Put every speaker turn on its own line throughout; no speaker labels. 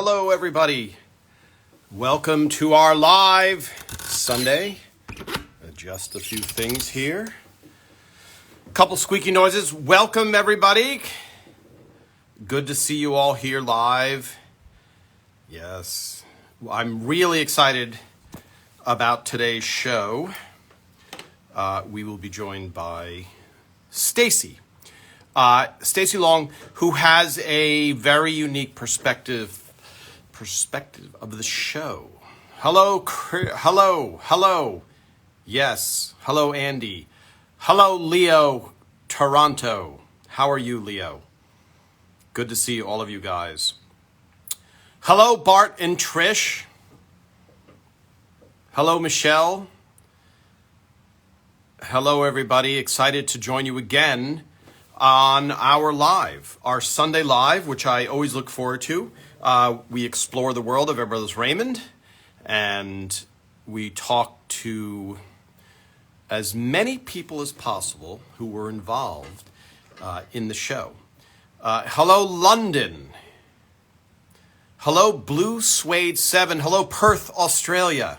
Hello, everybody. Welcome to our live Sunday. Adjust a few things here. A couple squeaky noises. Welcome, everybody. Good to see you all here live. Yes, I'm really excited about today's show. We will be joined by Stacy. Stacy Long, who has a very unique perspective of the show. Hello. Yes. Hello, Andy. Hello, Leo, Toronto. How are you, Leo? Good to see all of you guys. Hello, Bart and Trish. Hello, Michelle. Hello, everybody. Excited to join you again on our Sunday live, which I always look forward to. We explore the world of Everybody Loves Raymond, and we talk to as many people as possible who were involved in the show. Hello, London. Hello, Blue Suede 7. Hello, Perth, Australia.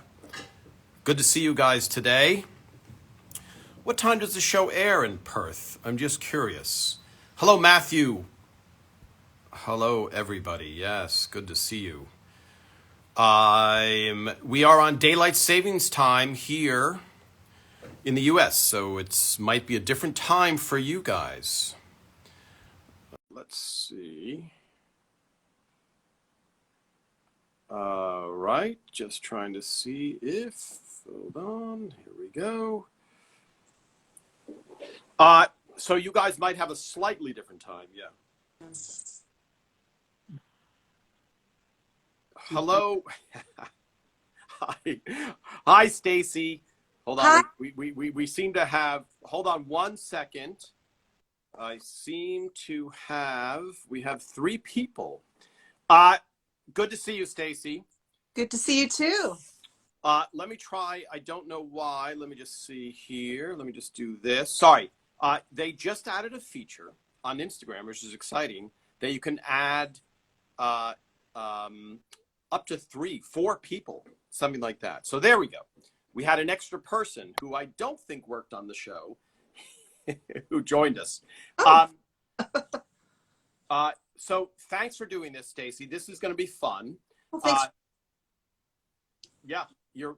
Good to see you guys today. What time does the show air in Perth? I'm just curious. Hello, Matthew. Hello, everybody. Yes, good to see you. We are on daylight savings time here in the U.S., so it might be a different time for you guys. Let's see. All right, just trying to see if, hold on, here we go. So you guys might have a slightly different time, yeah. Hello. Hi, Stacy. Hold on.
Hi.
We seem to have, hold on one second. We have three people. Good to see you, Stacy.
Good to see you too.
Let me try. I don't know why. Let me just see here. Let me just do this. Sorry. They just added a feature on Instagram, which is exciting, that you can add up to 4 people, something like that. So there we go. We had an extra person who I don't think worked on the show who joined us.
Oh.
So thanks for doing this, Stacy. This is going to be fun.
Well, thanks.
Yeah, you're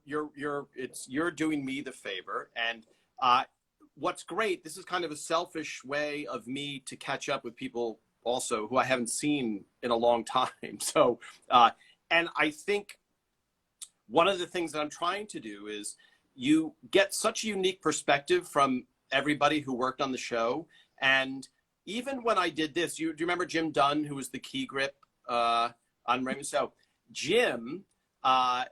doing me the favor. And what's great, this is kind of a selfish way of me to catch up with people also who I haven't seen in a long time. So, and I think one of the things that I'm trying to do is you get such a unique perspective from everybody who worked on the show. And even when I did this, do you remember Jim Dunn, who was the key grip on Raymond? So Jim, I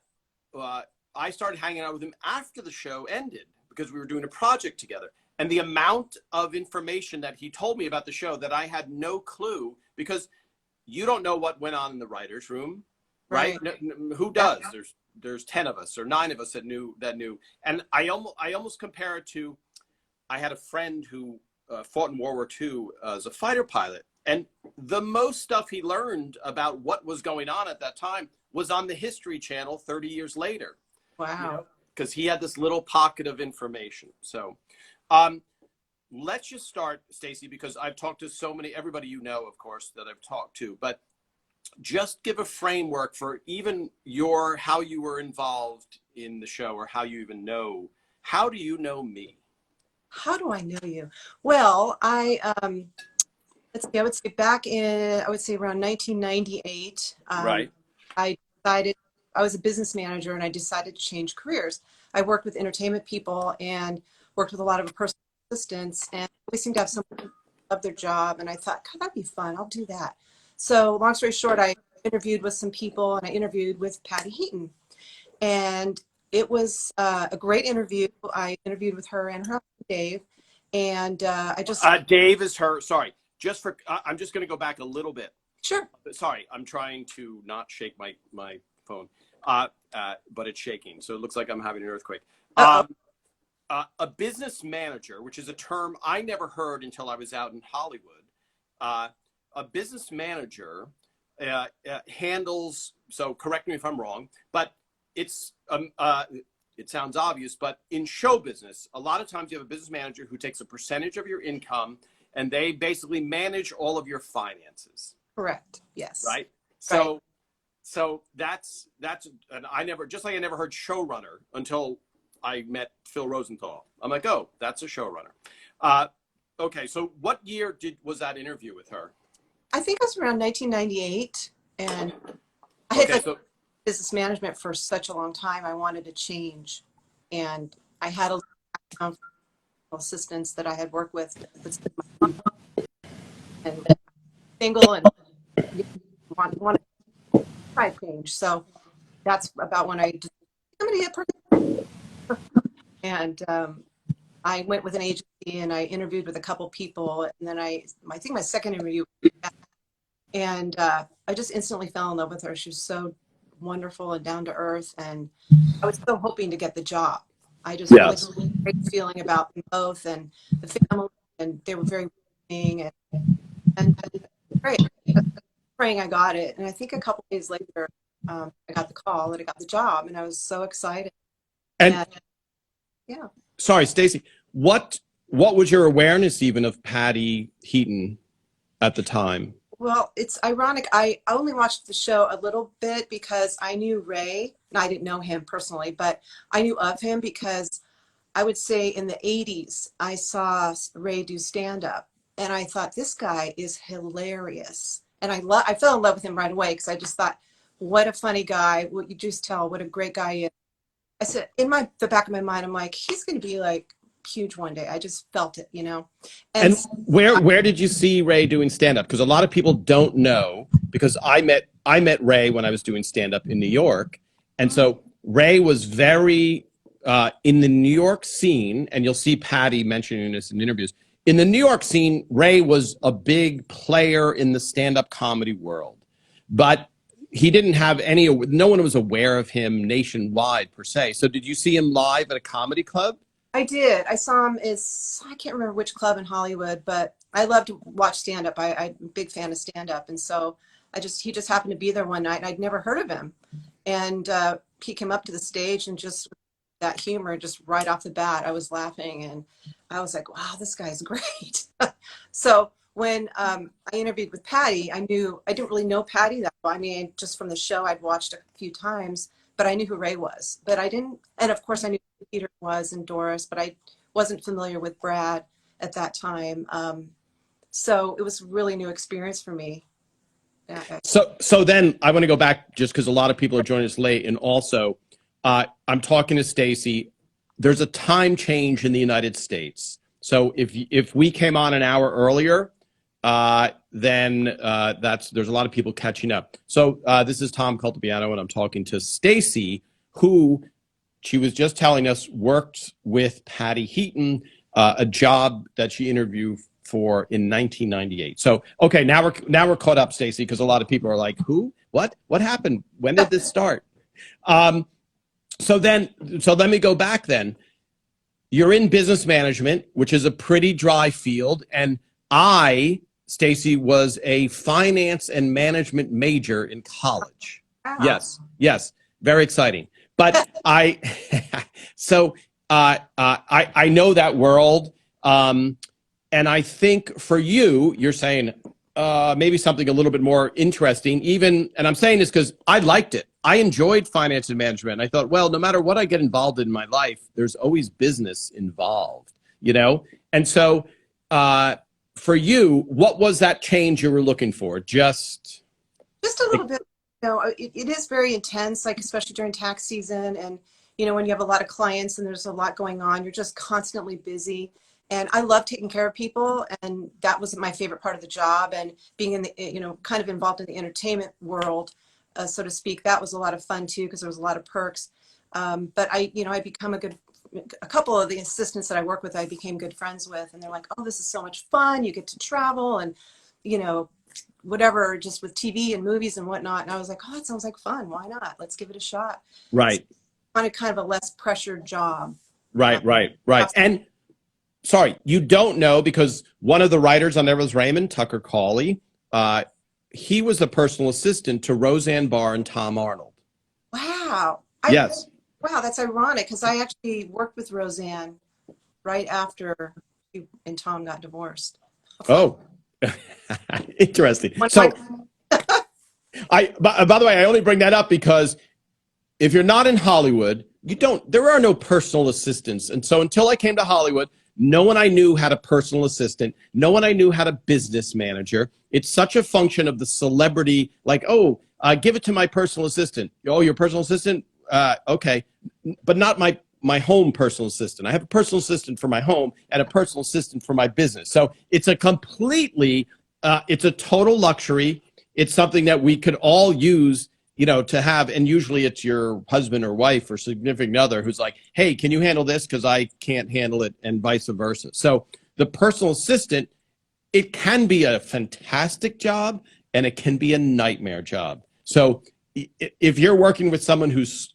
started hanging out with him after the show ended because we were doing a project together. And the amount of information that he told me about the show that I had no clue, because you don't know what went on in the writer's room, right? Who does?
Yeah.
There's 10 of us or 9 of us that knew. And I almost compare it to, I had a friend who fought in World War II as a fighter pilot. And the most stuff he learned about what was going on at that time was on the History Channel 30 years later.
Wow.
Because he had this little pocket of information. So let's just start, Stacy, because I've talked to so many, everybody you know, of course, that I've talked to, but just give a framework for even how you were involved in the show, or how do you know me?
How do I know you? Well, I would say back in, around 1998,
Right.
I was a business manager and I decided to change careers. I worked with entertainment people and worked with a lot of personal assistants, and we seemed to have someone who loved their job. And I thought, God, that'd be fun. I'll do that. So long story short, I interviewed with some people, and I interviewed with Patty Heaton. And it was a great interview. I interviewed with her and her husband, Dave. And
Dave is her, sorry, I'm just going to go back a little bit.
Sure.
Sorry, I'm trying to not shake my phone, but it's shaking. So it looks like I'm having an earthquake. A business manager, which is a term I never heard until I was out in Hollywood. A business manager handles, so correct me if I'm wrong, but it's it sounds obvious, but in show business, a lot of times you have a business manager who takes a percentage of your income and they basically manage all of your finances.
Correct. Yes.
Right.
Right.
So that's, and I never, just like I never heard showrunner until I met Phil Rosenthal. I'm like, oh, that's a showrunner. Okay. So what year was that interview with her?
I think it was around 1998, and I had
Okay. So
business management for such a long time. I wanted to change, and I had a assistants that I had worked with and single and want to try change. So that's about when I just I'm gonna get perfect. And I went with an agency and I interviewed with a couple people, and then I think my second interview, and I just instantly fell in love with her. She was so wonderful and down to earth, and I was so hoping to get the job. I just really
yes.
had a great feeling about them both and the family, and they were very welcoming, and great. Praying I got it, and I think a couple days later, I got the call that I got the job, and I was so excited.
And
Yeah.
sorry, Stacy, what was your awareness even of Patty Heaton at the time?
Well, it's ironic. I only watched the show a little bit because I knew Ray, and I didn't know him personally, but I knew of him because I would say in the 80s, I saw Ray do stand-up, and I thought, this guy is hilarious. And I fell in love with him right away because I just thought, what a funny guy. What you just tell, what a great guy he is. I said, in the back of my mind, I'm like, he's going to be like huge one day. I just felt it, you know?
And where did you see Ray doing stand-up? Because a lot of people don't know, because I met Ray when I was doing stand-up in New York. And so Ray was very in the New York scene, and you'll see Patty mentioning this in interviews. In the New York scene, Ray was a big player in the stand-up comedy world. But he didn't have no one was aware of him nationwide per se. So did you see him live at a comedy club?
I did. I saw him I can't remember which club in Hollywood, but I love to watch stand-up. I'm a big fan of stand-up. And so he just happened to be there one night, and I'd never heard of him. And he came up to the stage, and just that humor, just right off the bat, I was laughing, and I was like, wow, this guy's great. So when I interviewed with Patty, I didn't really know Patty that well. I mean, just from the show I'd watched a few times, but I knew who Ray was. But I didn't, and of course I knew who Peter was and Doris, but I wasn't familiar with Brad at that time. So it was a really new experience for me.
So then I want to go back, just because a lot of people are joining us late, and also I'm talking to Stacy. There's a time change in the United States. So if we came on an hour earlier, then there's a lot of people catching up. So this is Tom Cultipiano, and I'm talking to Stacy, who she was just telling us worked with Patty Heaton, a job that she interviewed for in 1998. So okay, now we're caught up, Stacy, because a lot of people are like, who? What happened? When did this start? So let me go back then. You're in business management, which is a pretty dry field, and Stacy, was a finance and management major in college.
Wow.
Yes, very exciting. But I know that world, and I think for you're saying maybe something a little bit more interesting. And I'm saying this because I liked it. I enjoyed finance and management. I thought, well, no matter what I get involved in my life, there's always business involved, you know? And so for you, what was that change you were looking for? Just
a little bit. You know, it is very intense, like especially during tax season, and you know, when you have a lot of clients and there's a lot going on, you're just constantly busy. And I love taking care of people, and that was my favorite part of the job. And being in the, you know, kind of involved in the entertainment world, so to speak, that was a lot of fun too, because there was a lot of perks. But I become a couple of the assistants that I work with, I became good friends with, and they're like, oh, this is so much fun. You get to travel and, you know, whatever, just with TV and movies and whatnot. And I was like, oh, that sounds like fun. Why not? Let's give it a shot.
right.
So I wanted kind of a less pressured job.
Right. And sorry, you don't know, because one of the writers on Everybody Loves Raymond, Tucker Cawley, he was a personal assistant to Roseanne Barr and Tom Arnold.
Wow.
Yes.
Wow, that's ironic because I actually worked with Roseanne right after she and Tom got divorced.
Oh, interesting.
One of
So by the way, I only bring that up because if you're not in Hollywood, there are no personal assistants. And so until I came to Hollywood, no one I knew had a personal assistant. No one I knew had a business manager. It's such a function of the celebrity, like, oh, give it to my personal assistant. Oh, your personal assistant? Okay. But not my home personal assistant. I have a personal assistant for my home and a personal assistant for my business. So it's a completely, it's a total luxury. It's something that we could all use, to have. And usually it's your husband or wife or significant other who's like, hey, can you handle this? Because I can't handle it, and vice versa. So the personal assistant, it can be a fantastic job and it can be a nightmare job. So if you're working with someone who's,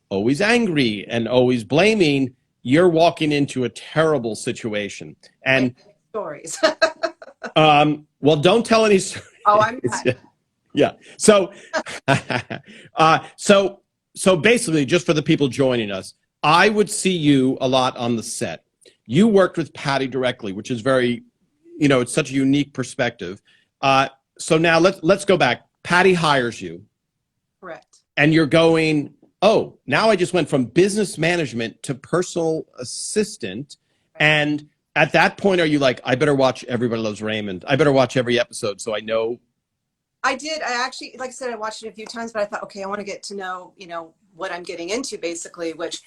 always angry and always blaming, you're walking into a terrible situation. And
stories.
well, don't tell any stories.
Oh, I'm not.
Yeah. So, so basically, just for the people joining us, I would see you a lot on the set. You worked with Patty directly, which is very, it's such a unique perspective. So now let's go back. Patty hires you.
Correct.
And you're going, oh, now I just went from business management to personal assistant.
Right.
And at that point, are you like, I better watch Everybody Loves Raymond. I better watch every episode so I know.
I did. I actually, like I said, I watched it a few times, but I thought, okay, I want to get to know, what I'm getting into basically, but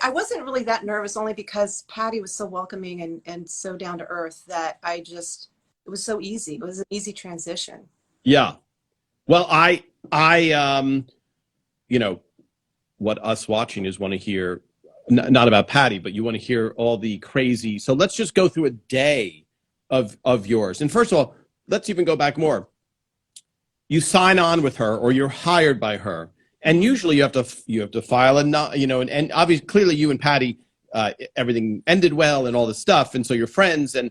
I wasn't really that nervous only because Patty was so welcoming and so down to earth that it was so easy. It was an easy transition.
Yeah. Well, what us watching is want to hear, not about Patty, but you want to hear all the crazy. So let's just go through a day of yours. And first of all, let's even go back more. You sign on with her or you're hired by her. And usually you have to file and obviously clearly you and Patty, everything ended well and all this stuff. And so you're friends and,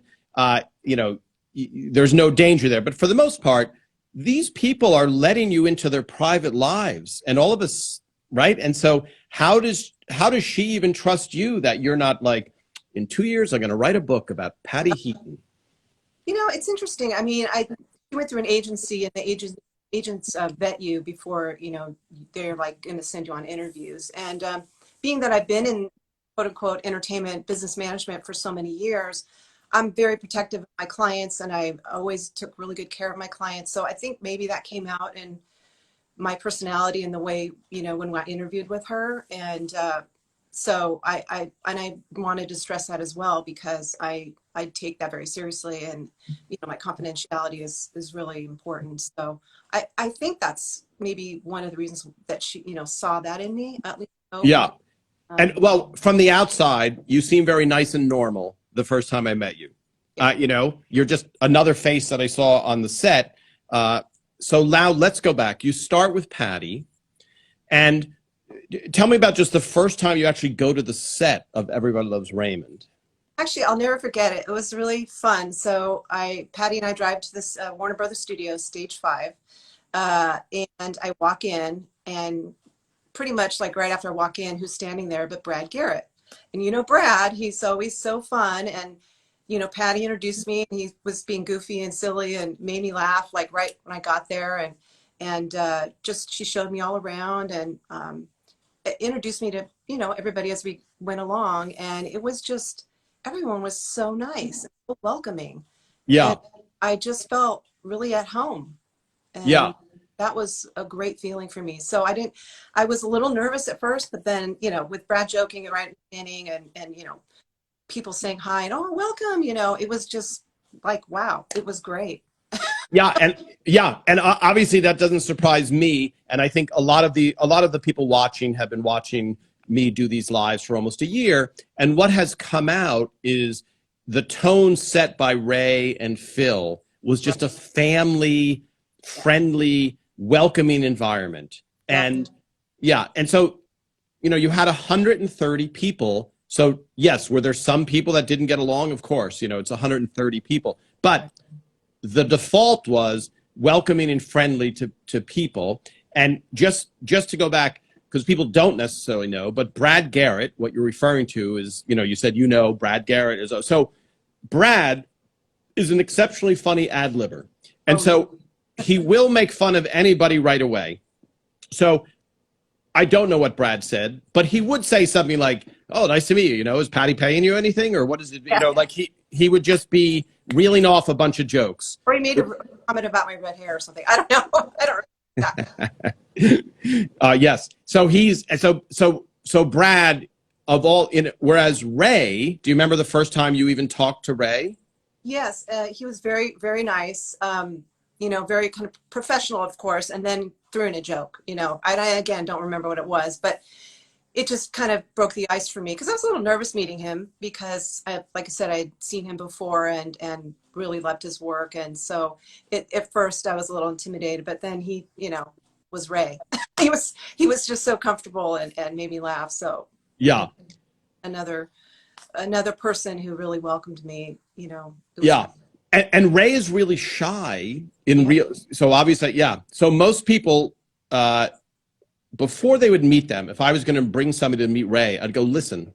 there's no danger there. But for the most part, these people are letting you into their private lives and all of us, right? And so how does she even trust you that you're not like, in 2 years, I'm going to write a book about Patty Heaton?
It's interesting. I mean, I went through an agency and the agents vet you before, they're like going to send you on interviews. And being that I've been in quote unquote entertainment business management for so many years, I'm very protective of my clients and I always took really good care of my clients. So I think maybe that came out in my personality and the way, when I interviewed with her. And so I wanted to stress that as well, because I take that very seriously, and my confidentiality is really important. So I think that's maybe one of the reasons that she saw that in me, at least.
Yeah. And well, from the outside, you seem very nice and normal the first time I met you.
Yeah.
You're just another face that I saw on the set. So now let's go back. You start with Patty, and tell me about just the first time you actually go to the set of Everybody Loves Raymond.
Actually, I'll never forget it. It was really fun. So Patty and I drive to this Warner Brothers Studios, Stage 5, and I walk in, and pretty much like right after I walk in, who's standing there but Brad Garrett. And Brad, he's always so fun. And Patty introduced me, and he was being goofy and silly and made me laugh like right when I got there. And just she showed me all around and introduced me to everybody as we went along. And it was just, everyone was so nice and so welcoming.
Yeah.
And I just felt really at home. And
yeah.
That was a great feeling for me. So I was a little nervous at first, but then, with Brad joking right at the beginning and people saying hi and, oh, welcome, it was just like, wow, it was great.
And obviously that doesn't surprise me. And I think a lot of the people watching have been watching me do these lives for almost a year. And what has come out is the tone set by Ray and Phil was just a family friendly, welcoming environment. And and so, you had 130 people. So yes, were there some people that didn't get along? Of course, it's 130 people, but the default was welcoming and friendly to people. And just to go back, because people don't necessarily know, but Brad Garrett, what you're referring to is, you said, Brad Garrett is, so Brad is an exceptionally funny ad-libber. And so he will make fun of anybody right away. So I don't know what Brad said, but he would say something like, "Oh, nice to meet you. Is Patty paying you anything? Or what is it?" Like he would just be reeling off a bunch of jokes.
Or he made a comment about my red hair or something. I don't know. I don't.
Yes. So so Brad whereas Ray, do you remember the first time you even talked to Ray?
Yes, he was very, very nice. Very kind of professional, of course, and then threw in a joke. I again don't remember what it was, but it just kind of broke the ice for me because I was a little nervous meeting him because, like I said, I'd seen him before and really loved his work, and so at first I was a little intimidated, but then he, was Ray. he was just so comfortable and made me laugh. So
yeah,
another person who really welcomed me.
Yeah. And Ray is really shy in real. So obviously, yeah. So most people, before they would meet them, if I was going to bring somebody to meet Ray, I'd go, listen,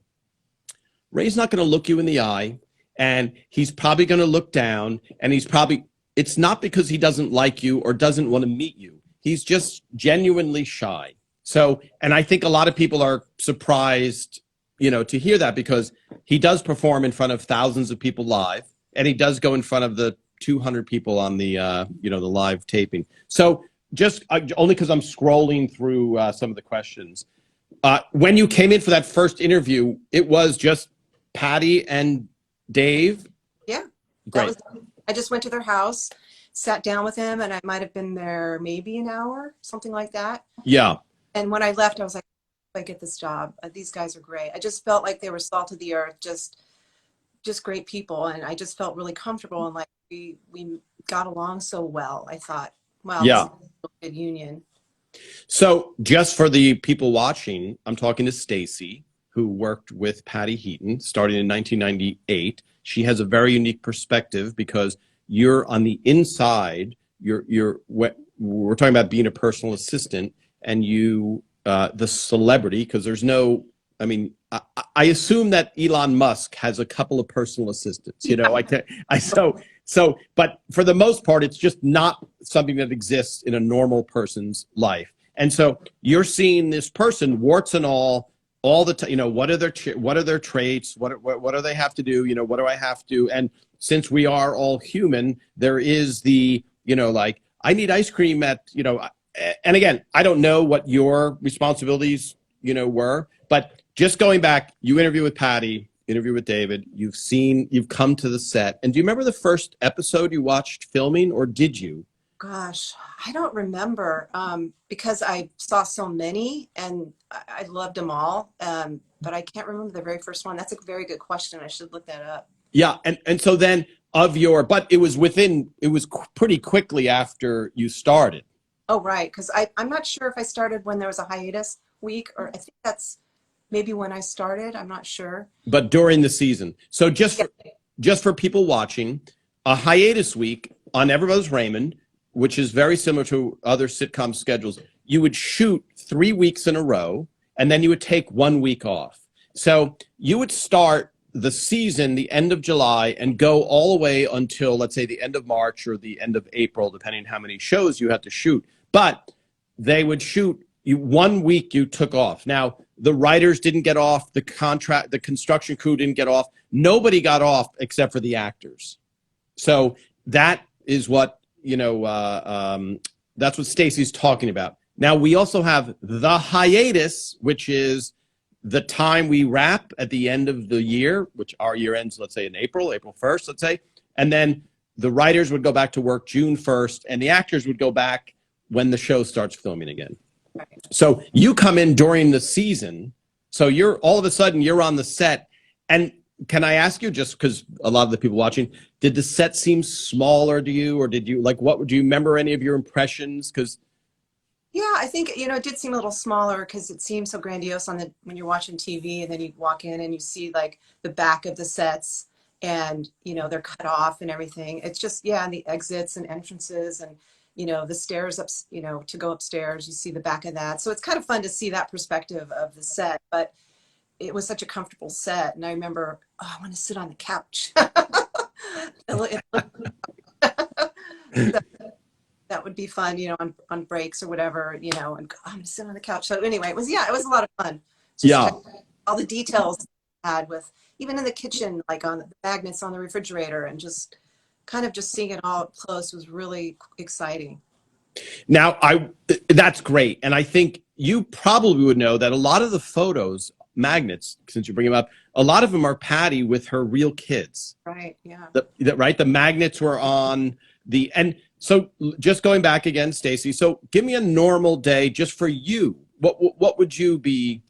Ray's not going to look you in the eye, and he's probably going to look down, and it's not because he doesn't like you or doesn't want to meet you. He's just genuinely shy. So, and I think a lot of people are surprised, to hear that because he does perform in front of thousands of people live. And he does go in front of the 200 people on the, the live taping. So just only because I'm scrolling through some of the questions. When you came in for that first interview, it was just Patty and Dave?
Yeah.
Great.
I just went to their house, sat down with him, and I might have been there maybe an hour, something like that.
Yeah.
And when I left, I was like, I get this job. These guys are great. I just felt like they were salt of the earth, just great people, and I just felt really comfortable, and like we got along so well. I thought, wow,
yeah,
this is a good union.
So just for the people watching, I'm talking to Stacy, who worked with Patty Heaton starting in 1998. She has a very unique perspective because you're on the inside. We're talking about being a personal assistant, and you the celebrity, because there's no, I assume that Elon Musk has a couple of personal assistants, but for the most part, it's just not something that exists in a normal person's life. And so you're seeing this person, warts and all the time, what are their traits? What do they have to do? What do I have to? And since we are all human, there is the, like, I need ice cream at, and again, I don't know what your responsibilities, were, but just going back, you interview with Patty, interview with David, you've come to the set. And do you remember the first episode you watched filming, or did you?
Gosh, I don't remember because I saw so many and I loved them all. But I can't remember the very first one. That's a very good question. I should look that up.
Yeah. And so then but it was pretty quickly after you started.
Oh, right. Because I'm not sure if I started when there was a hiatus week, or I think that's maybe when I started. I'm not sure.
But during the season. So just for people watching, a hiatus week on Everybody Loves Raymond, which is very similar to other sitcom schedules, you would shoot 3 weeks in a row, and then you would take 1 week off. So you would start the season the end of July and go all the way until, let's say, the end of March or the end of April, depending on how many shows you have to shoot. But they would shoot you 1 week you took off. Now, the writers didn't get off, the construction crew didn't get off. Nobody got off except for the actors. So that is what, that's what Stacy's talking about. Now, we also have the hiatus, which is the time we wrap at the end of the year, which our year ends, let's say, in April 1st, let's say. And then the writers would go back to work June 1st, and the actors would go back when the show starts filming again. So you come in during the season. So you're all of a sudden you're on the set. And can I ask you, just because a lot of the people watching, did the set seem smaller to you, or did you do you remember any of your impressions? Because
yeah, I think, it did seem a little smaller because it seemed so grandiose when you're watching TV, and then you walk in and you see like the back of the sets, and, they're cut off and everything. It's just, and the exits and entrances, and the stairs up, to go upstairs. You see the back of that. So it's kind of fun to see that perspective of the set. But it was such a comfortable set. And I remember, oh, I want to sit on the couch. So that would be fun, on breaks or whatever, and I'm going to sit on the couch. So anyway, it was a lot of fun. Just
Yeah.
all the details I had with, even in the kitchen, like on the magnets on the refrigerator, and just kind of just seeing it all up close was really exciting.
Now, that's great. And I think you probably would know that a lot of the photos, magnets, since you bring them up, a lot of them are Patty with her real kids.
Right. Yeah.
Right? The magnets were on and so just going back again, Stacy, so give me a normal day just for you. What would you be?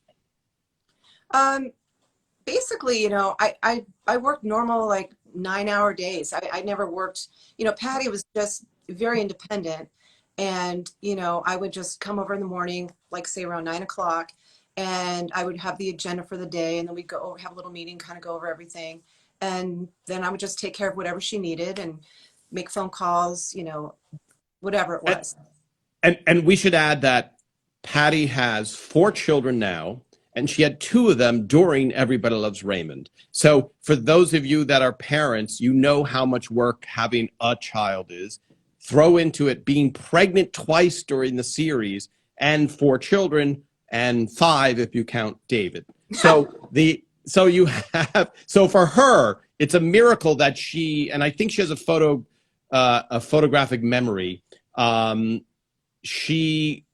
Basically, I worked normal, like 9-hour days. I never worked, Patty was just very independent. And, I would just come over in the morning, like say around 9 o'clock, and I would have the agenda for the day. And then we'd go have a little meeting, kind of go over everything. And then I would just take care of whatever she needed and make phone calls, whatever it was.
And we should add that Patty has 4 children now, and she had 2 of them during Everybody Loves Raymond. So for those of you that are parents, you know how much work having a child is. Throw into it being pregnant twice during the series, and 4 children, and 5 if you count David. So so for her, it's a miracle that and I think she has a photographic memory. She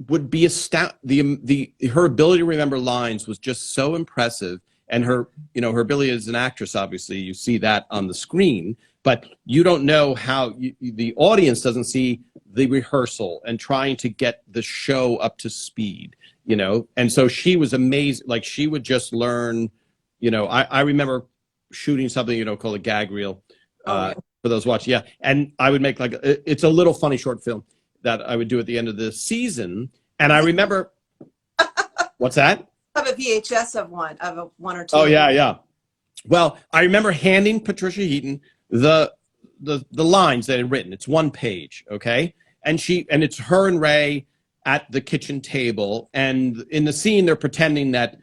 would be astounded. Her ability to remember lines was just so impressive, and her ability as an actress, obviously you see that on the screen, but you don't know how the audience doesn't see the rehearsal and trying to get the show up to speed, and so she was amazing. Like, she would just learn. I remember shooting something called a gag reel, for those watching. Yeah, and I would make it's a little funny short film that I would do at the end of the season. And I remember, what's that?
I have a VHS of one or two.
Oh yeah, yeah. Well, I remember handing Patricia Heaton the lines that had written. It's 1 page, okay? And it's her and Ray at the kitchen table, and in the scene they're pretending that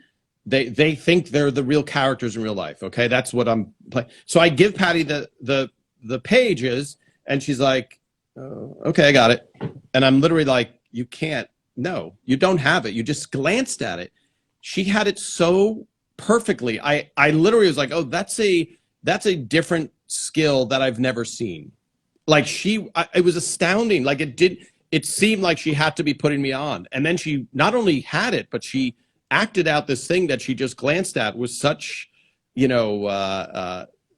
they think they're the real characters in real life, okay? That's what I'm playing. So I give Patty the pages, and she's like, oh, okay, I got it. And I'm literally like, you can't, no, you don't have it. You just glanced at it. She had it so perfectly. I literally was like, oh, that's a different skill that I've never seen. Like, it was astounding. Like, it seemed like she had to be putting me on. And then she not only had it, but she acted out this thing that she just glanced at with such,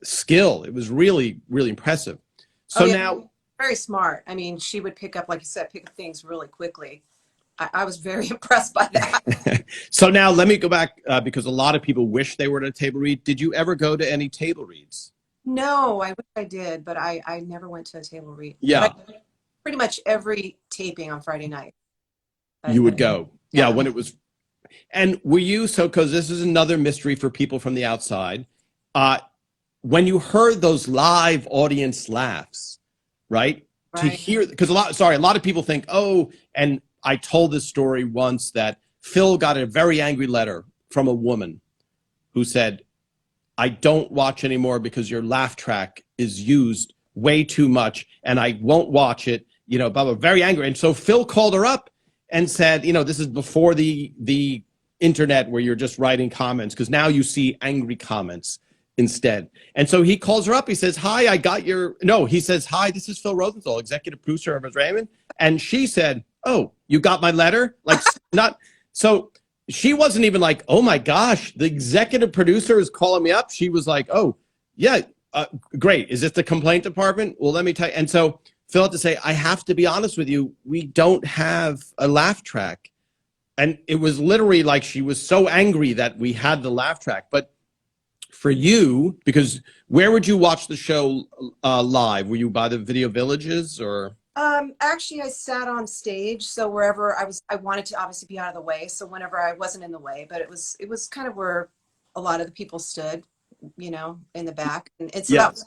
skill. It was really, really impressive. So now,
very smart. I mean, she would pick up, like you said, pick up things really quickly. I was very impressed by that.
So now let me go back, because a lot of people wish they were at a table read. Did you ever go to any table reads?
No, I wish I did, but I never went to a table read.
Yeah.
Pretty much every taping on Friday night.
You would go. Yeah, when it was. And were you, because this is another mystery for people from the outside, when you heard those live audience laughs, right? To hear, because a lot of people think, oh, and I told this story once that Phil got a very angry letter from a woman who said, I don't watch anymore because your laugh track is used way too much and I won't watch it, blah, blah, very angry. And so Phil called her up and said, this is before the internet where you're just writing comments, because now you see angry comments instead. And so he calls her up. He says, hi, he says, hi, this is Phil Rosenthal, executive producer of Raymond. And she said, oh, you got my letter? Like, so she wasn't even like, oh my gosh, the executive producer is calling me up. She was like, oh yeah, great. Is this the complaint department? Well, let me tell you. And so Phil had to say, I have to be honest with you. We don't have a laugh track. And it was literally like, she was so angry that we had the laugh track. But for you, because where would you watch the show live? Were you by the Video Villages or?
Actually, I sat on stage, so wherever I wanted to obviously be out of the way. So whenever I wasn't in the way, but it was kind of where a lot of the people stood, in the back, and so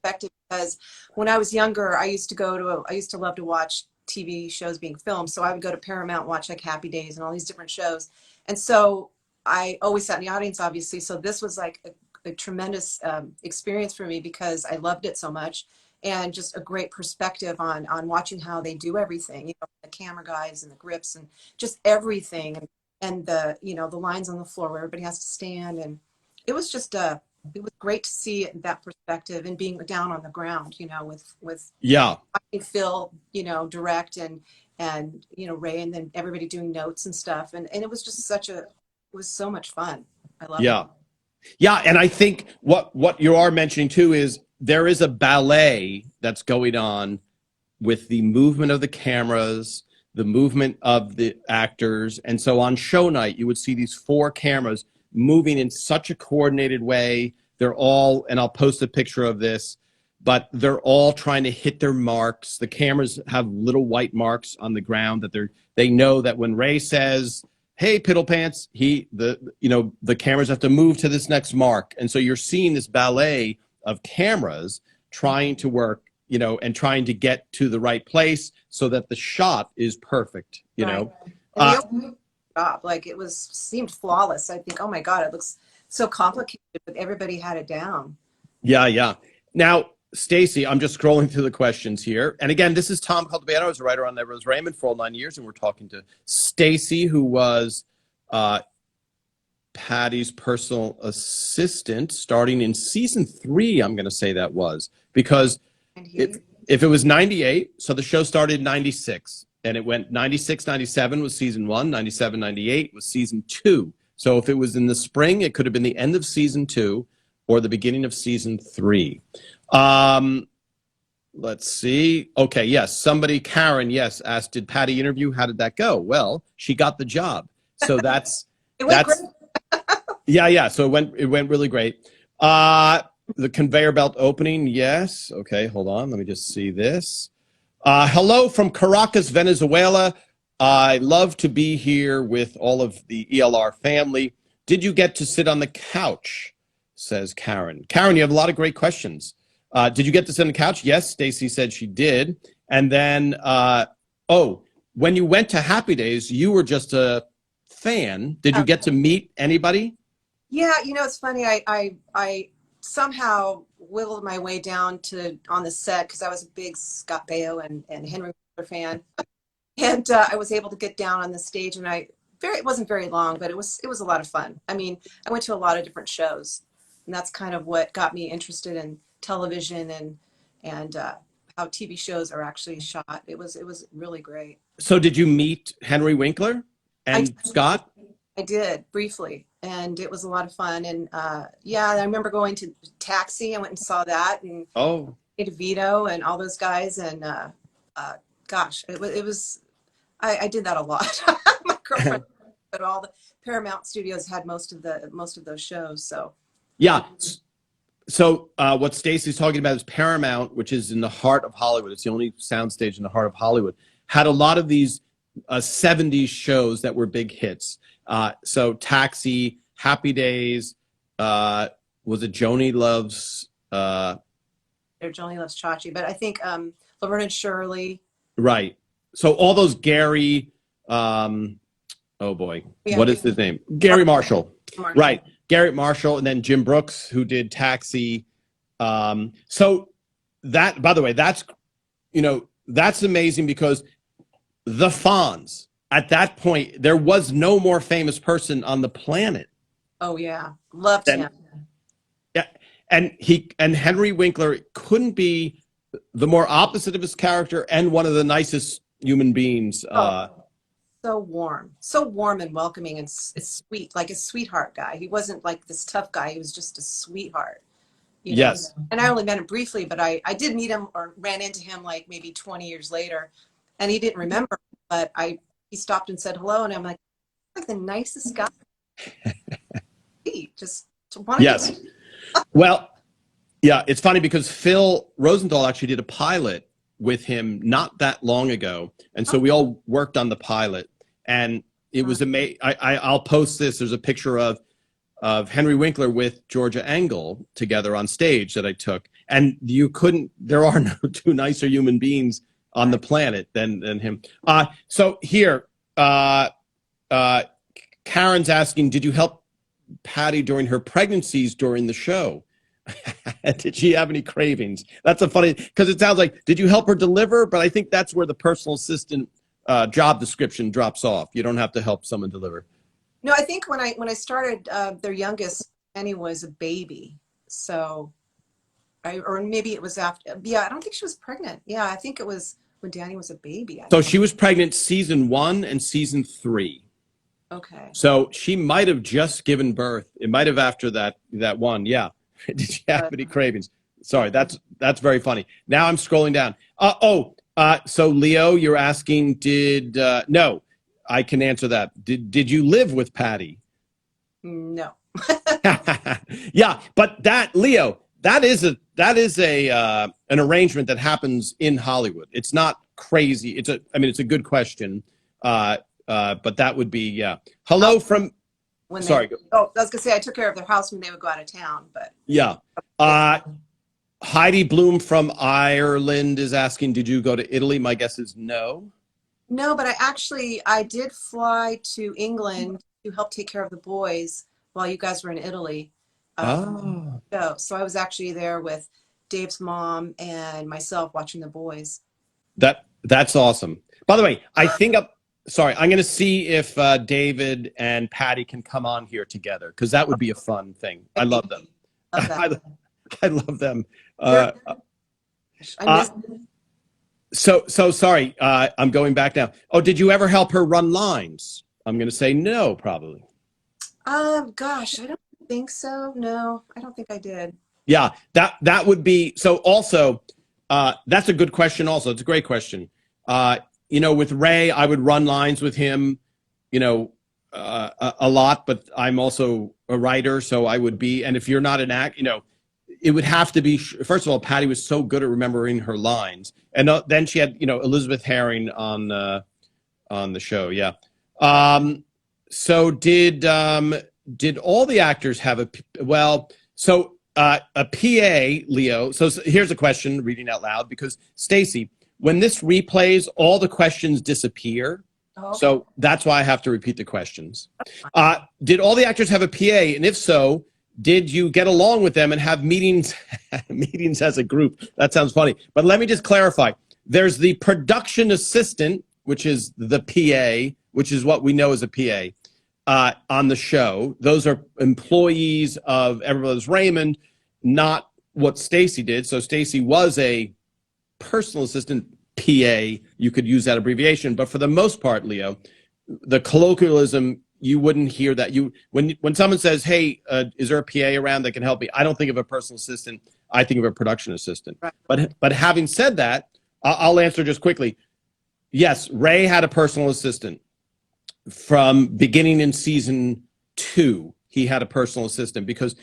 perspective, because when I was younger, I used to love to watch TV shows being filmed. So I would go to Paramount and watch like Happy Days and all these different shows. And so I always sat in the audience, obviously. So this was like a tremendous experience for me because I loved it so much, and just a great perspective on watching how they do everything, the camera guys and the grips and just everything, and the, the lines on the floor where everybody has to stand. And it was just it was great to see it in that perspective, and being down on the ground, with
Yeah.
Phil, direct, and Ray, and then everybody doing notes and stuff. And it was just it was so much fun. I love it.
Yeah, and I think what you are mentioning too is there is a ballet that's going on with the movement of the cameras, the movement of the actors. And so on show night, you would see these 4 cameras moving in such a coordinated way. They're all, and I'll post a picture of this, but they're all trying to hit their marks. The cameras have little white marks on the ground that they know that when Ray says, "Hey, Piddle Pants," the cameras have to move to this next mark. And so you're seeing this ballet of cameras trying to work, and trying to get to the right place so that the shot is perfect,
Right. And the job, like seemed flawless. I think, oh my God, it looks so complicated, but everybody had it down.
Yeah. Now, Stacy, I'm just scrolling through the questions here. And again, this is Tom Cultivato. I was a writer on Everybody Loves Raymond for all 9 years, and we're talking to Stacy, who was Patty's personal assistant starting in season 3, I'm going to say that was. Because if it was 98, so the show started in 96, and it went 96, 97 was season 1, 97, 98 was season 2. So if it was in the spring, it could have been the end of season 2 or the beginning of season 3. Let's see. Okay, yes. Karen, yes, asked, did Patty interview? How did that go? Well, she got the job. So that's
it went great.
Yeah. So it went really great. The conveyor belt opening, yes. Okay, hold on. Let me just see this. Hello from Caracas, Venezuela. I love to be here with all of the ELR family. Did you get to sit on the couch? Says Karen. Karen, you have a lot of great questions. Did you get to sit on the couch? Yes, Stacy said she did. And then, when you went to Happy Days, you were just a fan. Did you get to meet anybody?
Yeah, it's funny. I somehow wiggled my way down on the set because I was a big Scott Baio and Henry Winkler fan, and I was able to get down on the stage. And it wasn't very long, but it was a lot of fun. I mean, I went to a lot of different shows, and that's kind of what got me interested in television and how TV shows are actually shot. It was really great.
So did you meet Henry Winkler and Scott?
I did briefly, and it was a lot of fun. And I remember going to Taxi. I went and saw that, and Vito and all those guys. And gosh, it was. I did that a lot. My girlfriend, but all the Paramount Studios had most of those shows. So
yeah. So what Stacy's talking about is Paramount, which is in the heart of Hollywood. It's the only soundstage in the heart of Hollywood. Had a lot of these 70s shows that were big hits. So Taxi, Happy Days, was it Joni Loves?
Joni Loves Chachi, but I think Laverne and Shirley.
Right. So all those Gary, oh boy, what is his name? Gary Marshall. Right. Garrett Marshall, and then Jim Brooks, who did Taxi. So that, by the way, that's amazing because the Fonz, at that point, there was no more famous person on the planet.
Oh yeah. Loved him.
Yeah. And Henry Winkler couldn't be the more opposite of his character and one of the nicest human beings.
So warm and welcoming, and sweet, like a sweetheart guy. He wasn't like this tough guy. He was just a sweetheart.
Yes.
And I only met him briefly, but I did meet him or ran into him like maybe 20 years later, and he didn't remember, but he stopped and said hello, and I'm like the nicest guy. He just wanted
yes. Well, yeah, it's funny because Phil Rosenthal actually did a pilot with him not that long ago, and so we all worked on the pilot. And it was amazing. I'll post this. There's a picture of Henry Winkler with Georgia Engel together on stage that I took. and there are no two nicer human beings on the planet than him. So here, Karen's asking, did you help Patty during her pregnancies during the show? Did she have any cravings? That's a funny, because it sounds like, did you help her deliver? But I think that's where the personal assistant job description drops off. You don't have to help someone deliver.
No, I think when I started, their youngest, Annie, was a baby. So, or maybe it was after. Yeah, I don't think she was pregnant. Yeah, I think it was when Danny was a baby.
So she was pregnant season 1 and season 3.
Okay.
So she might have just given birth. It might have after that one. Yeah. Did she have any cravings? Sorry, that's very funny. Now I'm scrolling down. So Leo, you're asking, no, I can answer that. Did you live with Patty?
No.
Yeah, but Leo, that is an arrangement that happens in Hollywood. It's not crazy. It's a good question. But that would be, yeah. Hello from, sorry.
I was gonna say I took care of their house when they would go out of town, but.
Yeah. Heidi Bloom from Ireland is asking, did you go to Italy? My guess is no.
No, but I did fly to England to help take care of the boys while you guys were in Italy. So I was actually there with Dave's mom and myself watching the boys.
That's awesome. By the way, I'm going to see if David and Patty can come on here together, because that would be a fun thing. I love them. I love them. So sorry. I'm going back now. Oh, did you ever help her run lines? I'm going to say no, probably.
Gosh, I don't think so. No, I don't think I did.
Yeah, that would be. So also, that's a good question. Also, it's a great question. With Ray, I would run lines with him, a lot, but I'm also a writer, so I would be. And if you're not an act, it would have to be. First of all, Patty was so good at remembering her lines, and then she had, Elizabeth Herring on the show. Yeah. So did all the actors have a PA, Leo? So here's a question, reading out loud, because Stacy, when this replays, all the questions disappear. Oh, okay. So that's why I have to repeat the questions. Did all the actors have a PA? And if so, did you get along with them and have meetings as a group? That sounds funny. But let me just clarify. There's the production assistant, which is the PA, which is what we know as a PA on the show. Those are employees of Everybody Loves Raymond, not what Stacy did. So Stacy was a personal assistant, PA. You could use that abbreviation, but for the most part, Leo, the colloquialism, you wouldn't hear that. When someone says, "Hey, is there a PA around that can help me?" I don't think of a personal assistant. I think of a production assistant. Right. But having said that, I'll answer just quickly. Yes, Ray had a personal assistant from beginning in season 2. He had a personal assistant, because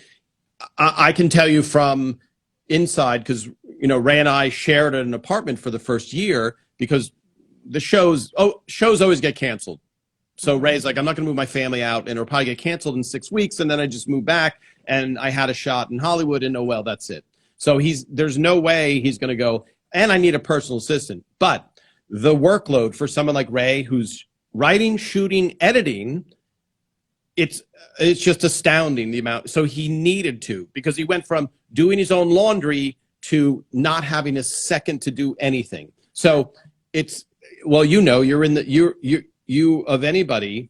I can tell you from inside, because Ray and I shared an apartment for the first year, because the shows always get canceled. So Ray's like, I'm not going to move my family out, and it'll probably get canceled in 6 weeks, and then I just move back, and I had a shot in Hollywood, and well, that's it. So there's no way he's going to go, and I need a personal assistant. But the workload for someone like Ray, who's writing, shooting, editing, it's just astounding, the amount. So he needed to, because he went from doing his own laundry to not having a second to do anything. So it's, well, you're in the, you of anybody,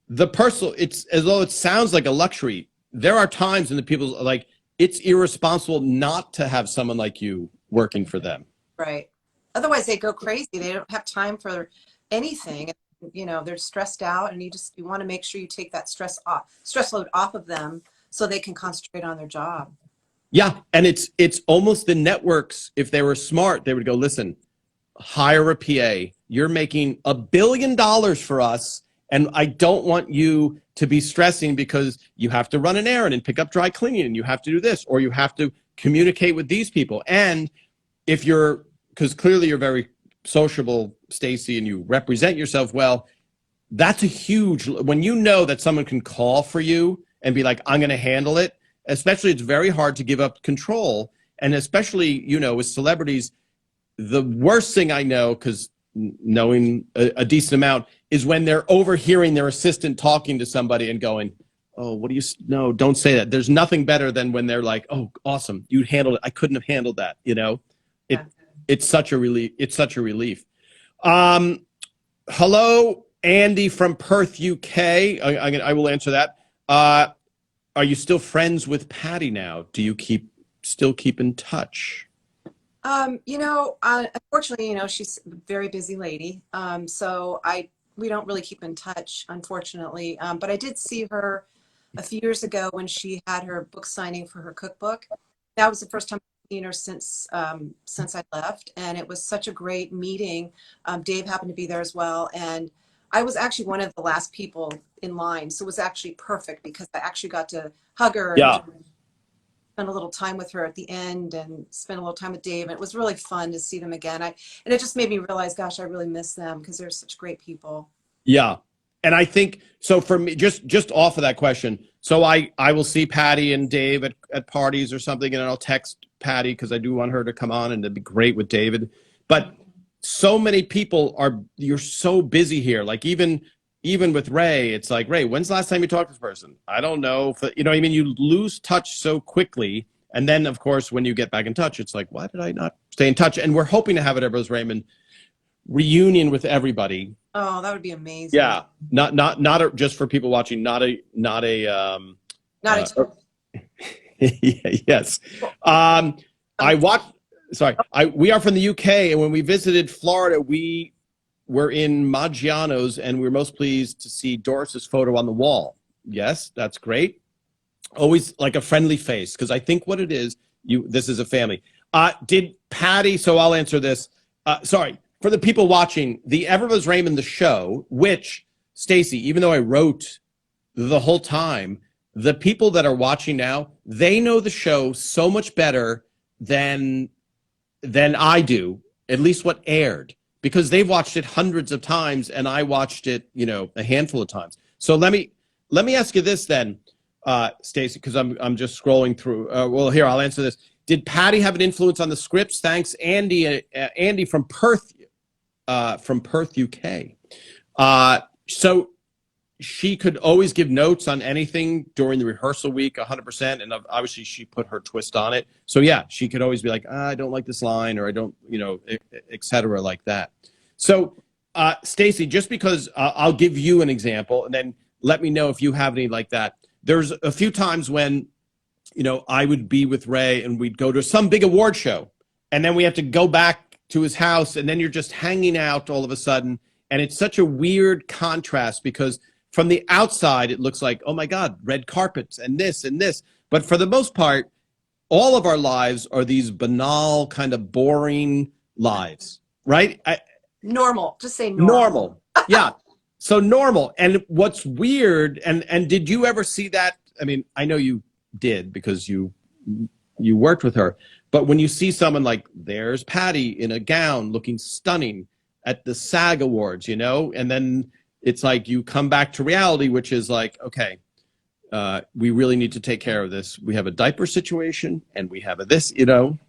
the personal, it's as though it sounds like a luxury. There are times when the people are like, it's irresponsible not to have someone like you working for them.
Right. Otherwise they go crazy. They don't have time for anything. They're stressed out, and you want to make sure you take that stress load off of them so they can concentrate on their job.
Yeah. And it's almost the networks, if they were smart, they would go, listen, hire a PA. You're making $1 billion for us, and I don't want you to be stressing because you have to run an errand and pick up dry cleaning, and you have to do this, or you have to communicate with these people. And because clearly you're very sociable, Stacy, and you represent yourself well, that's a huge, when you know that someone can call for you and be like, I'm going to handle it, especially it's very hard to give up control. And especially, you know, with celebrities, the worst thing I know, because knowing a decent amount, is when they're overhearing their assistant talking to somebody and going, oh, what do you, no, don't say that. There's nothing better than when they're like, oh, awesome, you handled it. I couldn't have handled that. You know,
Yeah.
it's such a relief. It's such a relief. Hello, Andy from Perth, UK. I will answer that. Are you still friends with Patty now? Do you still keep in touch?
You know, unfortunately, you know, she's a very busy lady. So we don't really keep in touch, unfortunately. But I did see her a few years ago when she had her book signing for her cookbook. That was the first time I've seen her since I left, and it was such a great meeting. Dave happened to be there as well, and I was actually one of the last people in line, so it was actually perfect because I actually got to hug her and
Yeah.
spend a little time with her at the end and spend a little time with Dave. And it was really fun to see them again. And it just made me realize, gosh, I really miss them because they're such great people.
Yeah. And I think so for me, just off of that question. So I will see Patty and Dave at parties or something, and I'll text Patty because I do want her to come on and it'd be great with David. But so many people you're so busy here. Like even with Ray, it's like, Ray, when's the last time you talked to this person? I don't know. You know, I mean, you lose touch so quickly. And then, of course, when you get back in touch, it's like, why did I not stay in touch? And we're hoping to have it at Everybody Loves Raymond reunion with everybody.
Oh, that would be amazing.
Yeah, just for people watching. Not a yes. I watched. Sorry, we are from the UK, and when we visited Florida, we were in Maggiano's, and we were most pleased to see Doris's photo on the wall. Yes, that's great. Always like a friendly face, because I think what it is, this is a family. Did Patty? So I'll answer this. Sorry. For the people watching, the Everybody Loves Raymond, the show, which, Stacy, even though I wrote the whole time, the people that are watching now, they know the show so much better than I do, at least what aired, because they've watched it hundreds of times and I watched it, you know, a handful of times. So let me ask you this then, Stacy, because I'm just scrolling through. Well, here, I'll answer this. Did Patty have an influence on the scripts? Thanks, Andy. Andy from Perth, UK. So she could always give notes on anything during the rehearsal week, 100%. And obviously she put her twist on it. So yeah, she could always be like, I don't like this line, or I don't, you know, et cetera, like that. So Stacy, just because I'll give you an example and then let me know if you have any like that. There's a few times when, you know, I would be with Ray and we'd go to some big award show and then we have to go back to his house, and then you're just hanging out all of a sudden. And it's such a weird contrast because from the outside, it looks like, oh my God, red carpets and this and this. But for the most part, all of our lives are these banal, kind of boring lives, right?
Normal. Just say
Normal. Yeah. So normal. And what's weird, and did you ever see that? I mean, I know you did because you worked with her. But when you see someone like, there's Patty in a gown looking stunning at the SAG Awards, you know, and then it's like you come back to reality, which is like, okay, we really need to take care of this. We have a diaper situation and we have this, you know.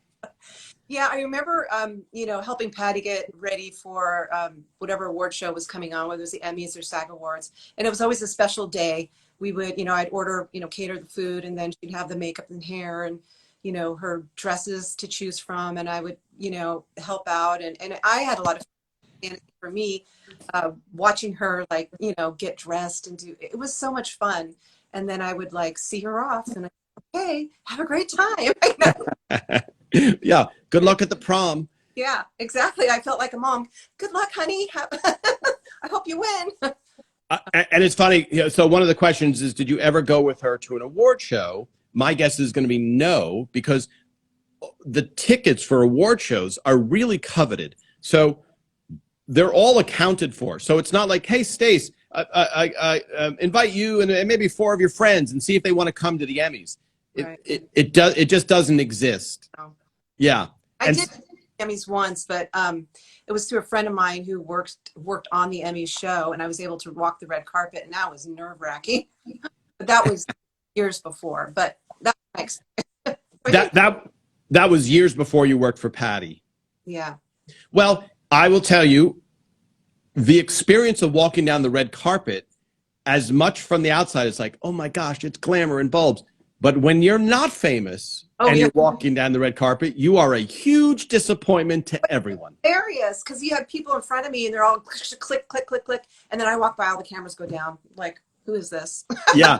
Yeah, I remember, you know, helping Patty get ready for whatever award show was coming on, whether it was the Emmys or SAG Awards. And it was always a special day. We would, you know, I'd order, you know, cater the food, and then she'd have the makeup and hair and, you know, her dresses to choose from. And I would, you know, help out. And I had a lot of fantasy for me, watching her, like, you know, get dressed and it was so much fun. And then I would like see her off and okay, have a great time.
Yeah. Good luck at the prom.
Yeah, exactly. I felt like a mom. Good luck, honey. I hope you win.
And it's funny. You know, so one of the questions is, did you ever go with her to an award show? My guess is going to be no, because the tickets for award shows are really coveted. So they're all accounted for. So it's not like, hey, Stace, I invite you and maybe 4 of your friends and see if they want to come to the Emmys. It just doesn't exist.
No.
Yeah.
I did Emmys once, but it was through a friend of mine who worked on the Emmys show, and I was able to walk the red carpet, and that was nerve-wracking. But that was years before. But that's my experience.
That was years before you worked for Patty.
Yeah.
Well, I will tell you, the experience of walking down the red carpet, as much from the outside, it's like, oh my gosh, it's glamour and bulbs. But when you're not famous
Oh,
and
yeah.
you're walking down the red carpet, you are a huge disappointment to everyone.
Hilarious, because you have people in front of me and they're all click, click, click, click, click, and then I walk by, all the cameras go down. Like, who is this?
Yeah.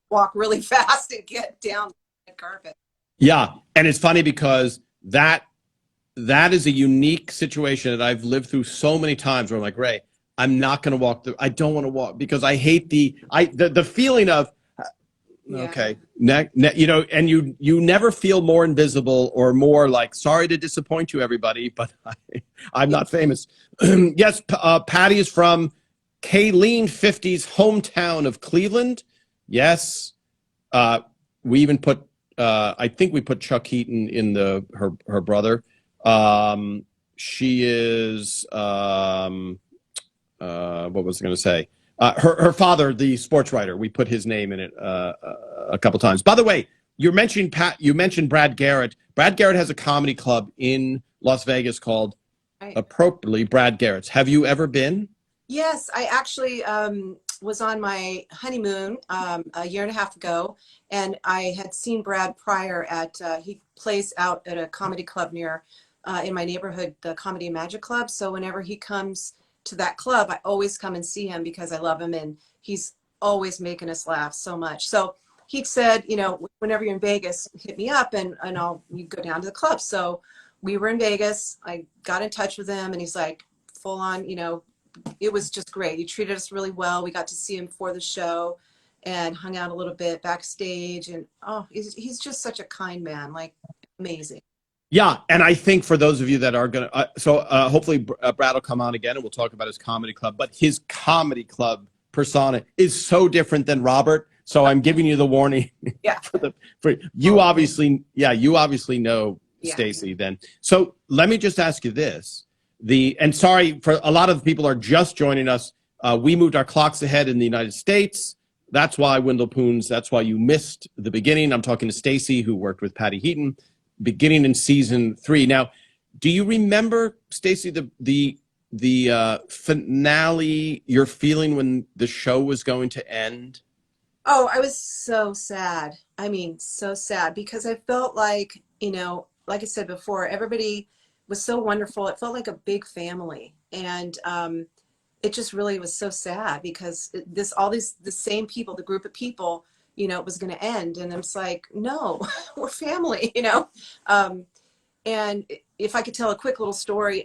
Walk really fast and get down the carpet.
Yeah. And it's funny because that is a unique situation that I've lived through so many times where I'm like, Ray, I'm not going to walk I don't want to walk because I hate the feeling of,
Yeah.
okay, you know, and you never feel more invisible or more like, sorry to disappoint you, everybody, but I'm not famous. Yes, Patty is from Kayleen 50's hometown of Cleveland. Yes, we even put, I think we put Chuck Heaton in her brother. She is, what was I going to say? Her father, the sports writer, we put his name in it a couple times. By the way, you mentioned Brad Garrett. Brad Garrett has a comedy club in Las Vegas called, appropriately, Brad Garrett's. Have you ever been?
Yes, I actually was on my honeymoon a year and a half ago, and I had seen Brad prior at, he plays out at a comedy club near in my neighborhood, the Comedy and Magic Club. So whenever he comes to that club, I always come and see him because I love him, and he's always making us laugh so much. So he said, you know, whenever you're in Vegas, hit me up and you go down to the club. So we were in Vegas. I got in touch with him, and he's like full on, you know, it was just great. He treated us really well. We got to see him for the show and hung out a little bit backstage. And oh, he's just such a kind man, like amazing.
Yeah, and I think for those of you that are going to, hopefully Brad will come on again and we'll talk about his comedy club, but his comedy club persona is so different than Robert. So I'm giving you the warning.
Yeah.
for you obviously know Stacy then. So let me just ask you this. And sorry for a lot of people are just joining us. We moved our clocks ahead in the United States. That's why Wendell Poons, that's why you missed the beginning. I'm talking to Stacy, who worked with Patty Heaton, beginning in season 3. Now, do you remember, Stacy, the finale, your feeling when the show was going to end?
Oh, I was so sad. I mean, so sad because I felt like, you know, like I said before, everybody was so wonderful. It felt like a big family. And it just really was so sad because the same people, the group of people, you know, it was going to end. And it's like, no, we're family, you know? And if I could tell a quick little story,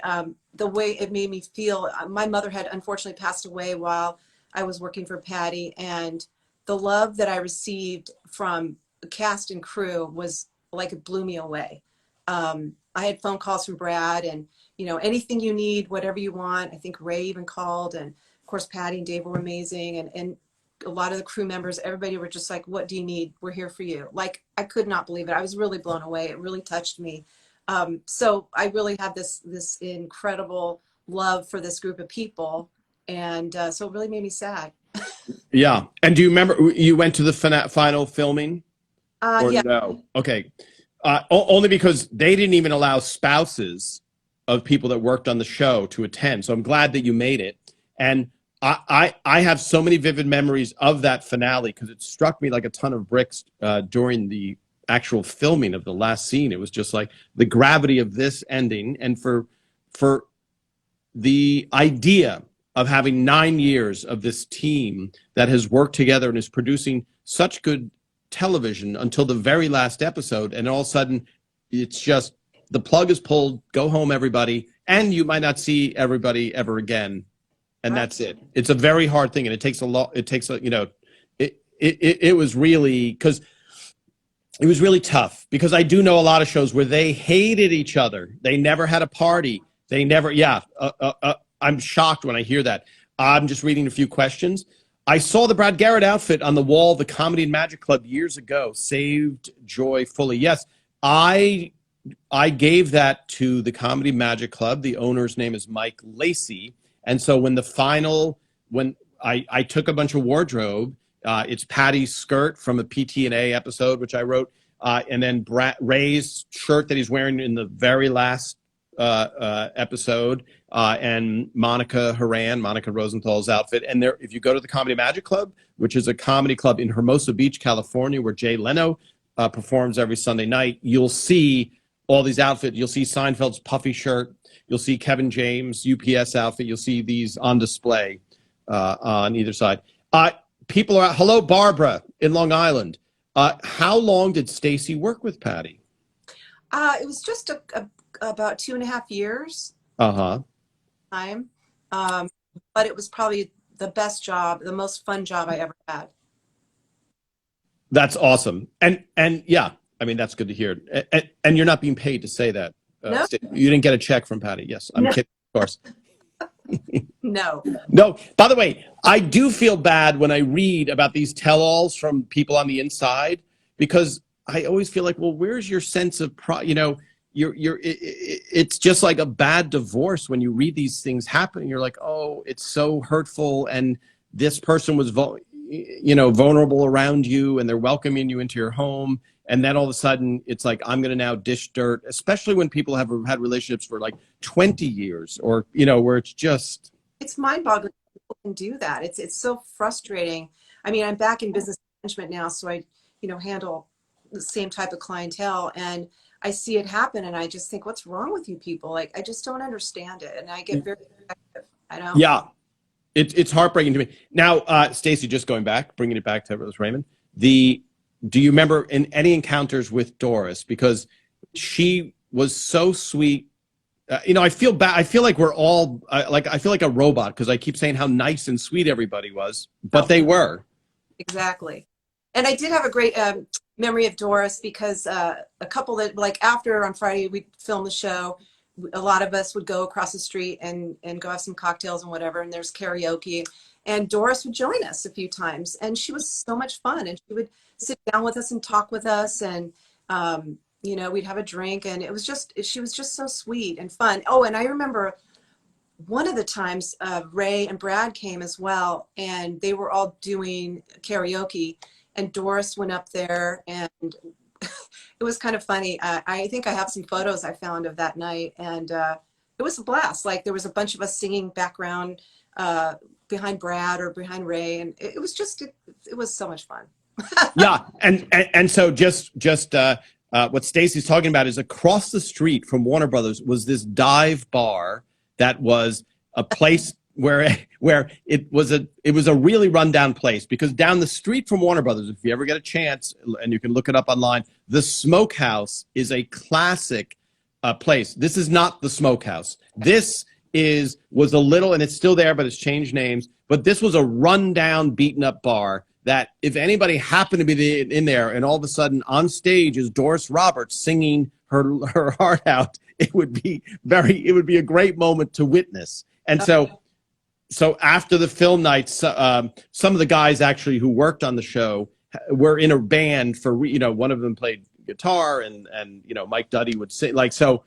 the way it made me feel, my mother had unfortunately passed away while I was working for Patty, and the love that I received from the cast and crew was like, it blew me away. I had phone calls from Brad and, you know, anything you need, whatever you want. I think Ray even called, and of course, Patty and Dave were amazing. And a lot of the crew members, everybody were just like, what do you need? We're here for you. Like, I could not believe it. I was really blown away. It really touched me. So I really have this incredible love for this group of people. And so it really made me sad.
Yeah. And do you remember you went to the final filming? Or
Yeah.
no? Okay. Only because they didn't even allow spouses of people that worked on the show to attend. So I'm glad that you made it. And I have so many vivid memories of that finale because it struck me like a ton of bricks during the actual filming of the last scene. It was just like the gravity of this ending, and for the idea of having 9 years of this team that has worked together and is producing such good television until the very last episode, and all of a sudden it's just the plug is pulled, go home everybody, and you might not see everybody ever again, and that's it. It's a very hard thing, and it takes a lot. It takes a, you know, it was really, because it was really tough, because I do know a lot of shows where they hated each other. They never had a party. They never, I'm shocked when I hear that. I'm just reading a few questions. I saw the Brad Garrett outfit on the wall of the Comedy and Magic Club years ago. Saved joy fully. Yes, I gave that to the Comedy Magic Club. The owner's name is Mike Lacey. And so when I took a bunch of wardrobe It's Patty's skirt from a PT&A episode, which I wrote, and then Ray's shirt that he's wearing in the very last episode, and Monica Rosenthal's outfit. And there, if you go to the Comedy Magic Club, which is a comedy club in Hermosa Beach, California, where Jay Leno performs every Sunday night, you'll see all these outfits. You'll see Seinfeld's puffy shirt. You'll see Kevin James' UPS outfit. You'll see these on display on either side. People are, hello, Barbara in Long Island. How long did Stacy work with Patty?
It was just about 2.5 years. Time. But it was probably the best job, the most fun job I ever had.
That's awesome. And yeah, I mean, that's good to hear. And you're not being paid to say that.
No.
You didn't get a check from Patty. Yes, I'm kidding, of course.
No.
By the way, I do feel bad when I read about these tell-alls from people on the inside, because I always feel like, well, where's your sense of it's just like a bad divorce when you read these things happen. You're like, oh, it's so hurtful, and this person was vulnerable around you, and they're welcoming you into your home, and then all of a sudden it's like, I'm going to now dish dirt, especially when people have had relationships for like 20 years, or where it's
mind-boggling people can do that. It's so frustrating. I mean, I'm back in business management now, so I handle the same type of clientele, and I see it happen, and I just think, what's wrong with you people? Like, I just don't understand it, and I get very effective. I don't.
Yeah, it's heartbreaking to me. Now, Stacy, just bringing it back to Everybody Loves Raymond. Do you remember in any encounters with Doris? Because she was so sweet. I feel bad. I feel like we're all I feel like a robot, because I keep saying how nice and sweet everybody was, but they were.
Exactly. And I did have a great memory of Doris, because a couple that, like, after on Friday we filmed the show, a lot of us would go across the street and go have some cocktails and whatever, and there's karaoke, and Doris would join us a few times, and she was so much fun, and she would sit down with us and talk with us, and we'd have a drink, and she was just so sweet and fun. Oh, and I remember one of the times Ray and Brad came as well, and they were all doing karaoke, and Doris went up there, and it was kind of funny. I think I have some photos I found of that night, and it was a blast. Like, there was a bunch of us singing background behind Brad or behind Ray, and it was so much fun.
Yeah, and so just what Stacy's talking about is, across the street from Warner Brothers was this dive bar that was a place where it was a really rundown place, because down the street from Warner Brothers, if you ever get a chance, and you can look it up online, the Smokehouse is a classic place. This is not the Smokehouse. This was a little, and it's still there, but it's changed names. But this was a rundown, beaten up bar that, if anybody happened to be in there, and all of a sudden on stage is Doris Roberts singing her heart out, it would be a great moment to witness. And so after the film nights, some of the guys actually who worked on the show were in a band for, one of them played guitar, and Mike Duddy would sing, so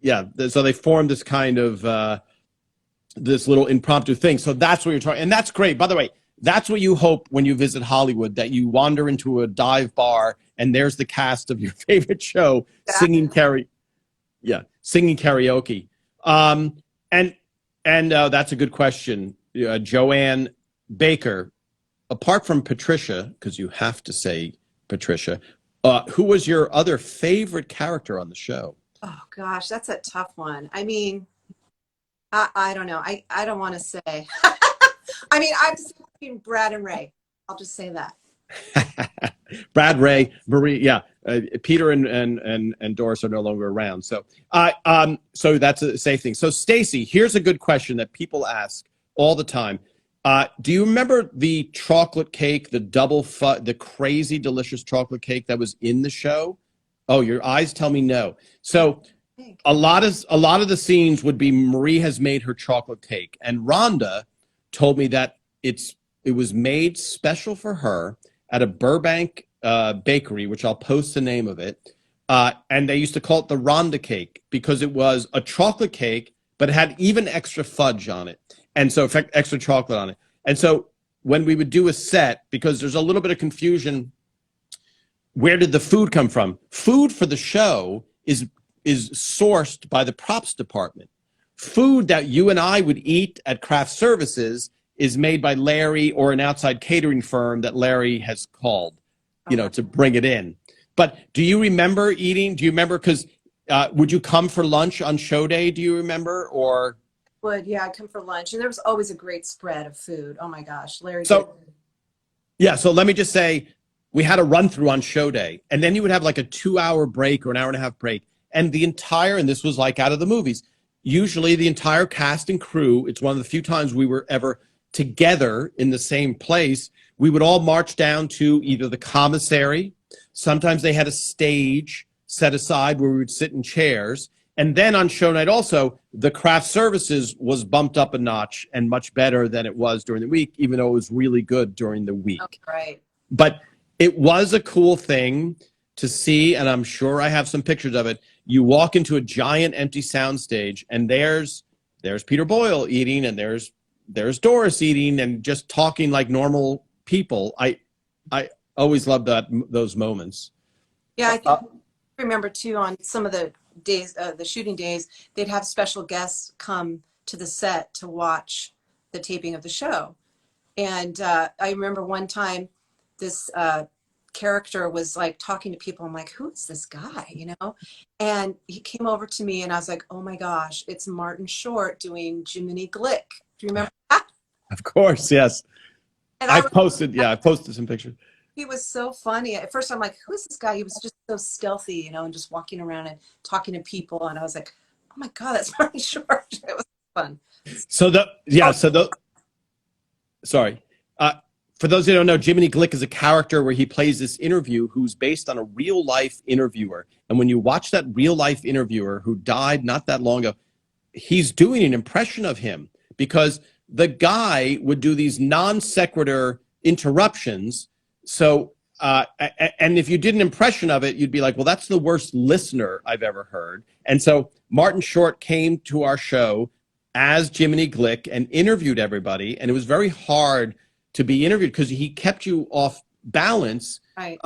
they formed this kind of this little impromptu thing. So that's what you're talking, and that's great. By the way, that's what you hope when you visit Hollywood, that you wander into a dive bar and there's the cast of your favorite show singing karaoke. And that's a good question. Joanne Baker, apart from Patricia, because you have to say Patricia, who was your other favorite character on the show?
Oh gosh, that's a tough one. I mean, I don't know. I don't want to say. I mean, I'm saying Brad and Ray. I'll just say that.
Brad, Ray, Marie, yeah. Peter and Doris are no longer around. So so that's a safe thing. So Stacy, here's a good question that people ask all the time. Do you remember the chocolate cake, the crazy delicious chocolate cake that was in the show? Oh, your eyes tell me no. So a lot of the scenes would be Marie has made her chocolate cake, and Rhonda told me that it was made special for her at a Burbank bakery, which I'll post the name of it. And they used to call it the Rhonda cake, because it was a chocolate cake, but it had even extra fudge on it. And so extra chocolate on it. And so when we would do a set, because there's a little bit of confusion, where did the food come from? Food for the show is sourced by the props department. Food that you and I would eat at craft services is made by Larry or an outside catering firm that Larry has called, to bring it in. But do you remember eating? Do you remember? Because would you come for lunch on show day? Do you remember? Or
I'd come for lunch, and there was always a great spread of food. Oh my gosh, Larry.
So let me just say, we had a run through on show day, and then you would have like a 2-hour break or an 1.5-hour break, and and this was like out of the movies. Usually the entire cast and crew, it's one of the few times we were ever together in the same place. We would all march down to either the commissary. Sometimes they had a stage set aside where we would sit in chairs. And then on show night also, the craft services was bumped up a notch and much better than it was during the week, even though it was really good during the week.
Oh, right.
But it was a cool thing to see, and I'm sure I have some pictures of it. You walk into a giant empty soundstage, and there's Peter Boyle eating, and there's Doris eating, and just talking like normal people. I always love those moments.
Yeah, I think I remember too, on some of the days, the shooting days, they'd have special guests come to the set to watch the taping of the show. And I remember one time this character was like talking to people. I'm like, who is this guy, And he came over to me, and I was like, oh my gosh, it's Martin Short doing Jiminy Glick. Do you remember that?
Of course, yes.
And
I posted some pictures.
He was so funny. At first I'm like, who is this guy? He was just so stealthy, and just walking around and talking to people. And I was like, oh my God, that's Martin Short. It was fun.
Sorry. For those who don't know, Jiminy Glick is a character where he plays this interview who's based on a real life interviewer. And when you watch that real life interviewer who died not that long ago, he's doing an impression of him, because the guy would do these non sequitur interruptions. So, and if you did an impression of it, you'd be like, well, that's the worst listener I've ever heard. And so Martin Short came to our show as Jiminy Glick and interviewed everybody. And it was very hard to be interviewed because he kept you off balance.
Right.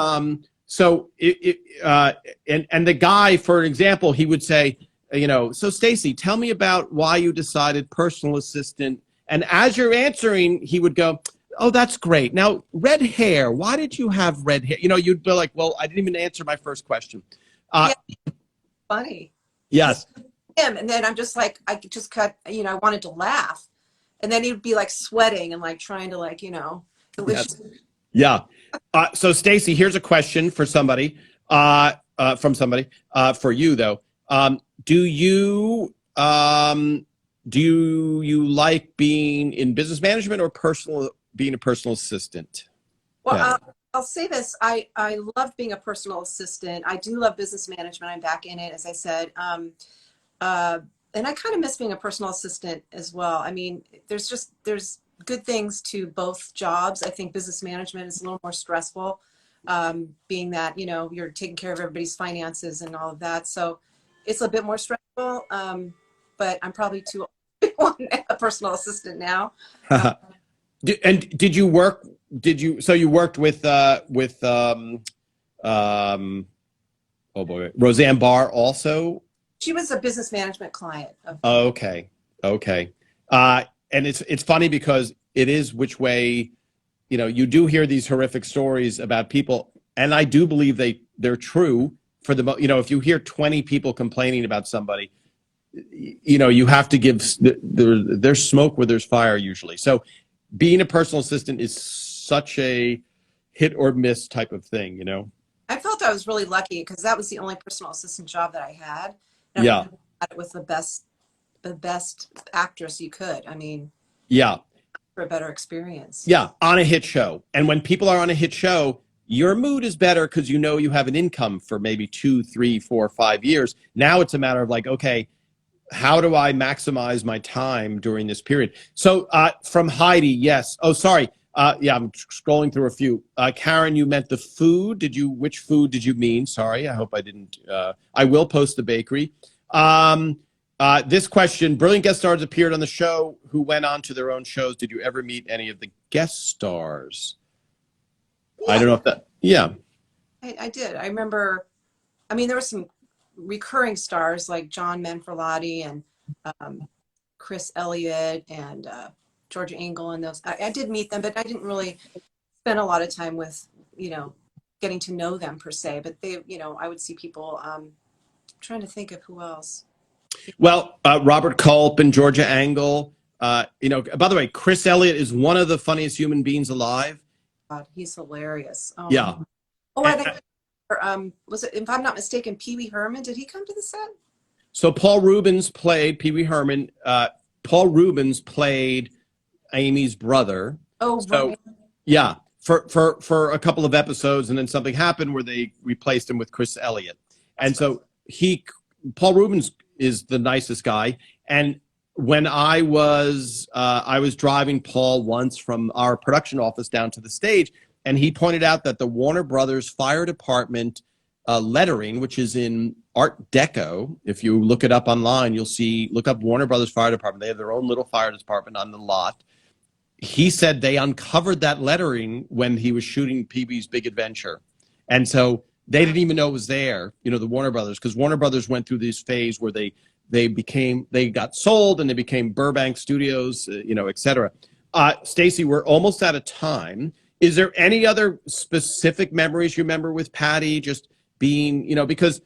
So and the guy, for example, he would say, so Stacy, tell me about why you decided personal assistant. And as you're answering, he would go, oh, that's great. Now, red hair, why did you have red hair? You'd be like, well, I didn't even answer my first question.
Yeah, funny.
Yes.
Him, and then I'm just like, I just cut, I wanted to laugh. And then he'd be like sweating and like trying to like,
Yes. Yeah. So Stacy, here's a question for somebody, from somebody, for you though. Do you like being in business management or being a personal assistant?
Well, I'll say this. I love being a personal assistant. I do love business management. I'm back in it, as I said. And I kind of miss being a personal assistant as well. I mean, there's good things to both jobs. I think business management is a little more stressful, being that, you're taking care of everybody's finances and all of that. So it's a bit more stressful, but I'm probably too old to be a personal assistant now.
And did you work? So you worked with Roseanne Barr also?
She was a business management client.
Okay. And it's funny because it is which way, you do hear these horrific stories about people, and I do believe they're true for if you hear 20 people complaining about somebody, you have to give, there's smoke where there's fire usually. So being a personal assistant is such a hit or miss type of thing,
I felt I was really lucky because that was the only personal assistant job that I had. And
yeah.
I had it with the best actress you could. I mean,
yeah,
for a better experience.
Yeah, on a hit show. And when people are on a hit show, your mood is better because you have an income for maybe 2, 3, 4, 5 years. Now it's a matter of like, okay, how do I maximize my time during this period? So from Heidi, yes. Oh, sorry. I'm scrolling through a few. Karen, you meant the food. Which food did you mean? Sorry, I hope I didn't. I will post the bakery. This question, brilliant guest stars appeared on the show who went on to their own shows. Did you ever meet any of the guest stars?
Yeah,
I don't know if that, yeah.
I did. I remember, I mean, there were some recurring stars like John Manfrotati and Chris Elliott and Georgia Engel and those. I did meet them, but I didn't really spend a lot of time with, getting to know them per se. But they, I would see people, trying to think of who else.
Well, Robert Culp and Georgia Engel. By the way, Chris Elliott is one of the funniest human beings alive.
God, he's hilarious. Oh,
Yeah.
Oh, I think, was it, if I'm not mistaken, Pee Wee Herman? Did he come to the set?
So Paul Rubens played Pee Wee Herman. Paul Rubens played Amy's brother.
Oh,
so,
right.
Yeah, for a couple of episodes, and then something happened where they replaced him with Chris Elliott. And so Paul Rubens is the nicest guy. And when I was driving Paul once from our production office down to the stage, and he pointed out that the Warner Brothers Fire Department lettering, which is in Art Deco, if you look it up online, look up Warner Brothers Fire Department. They have their own little fire department on the lot. He said they uncovered that lettering when he was shooting Pee-wee's Big Adventure. And so they didn't even know it was there, the Warner Brothers, because Warner Brothers went through this phase where they got sold and they became Burbank Studios, et cetera. Stacy, we're almost out of time. Is there any other specific memories you remember with Patty just being, because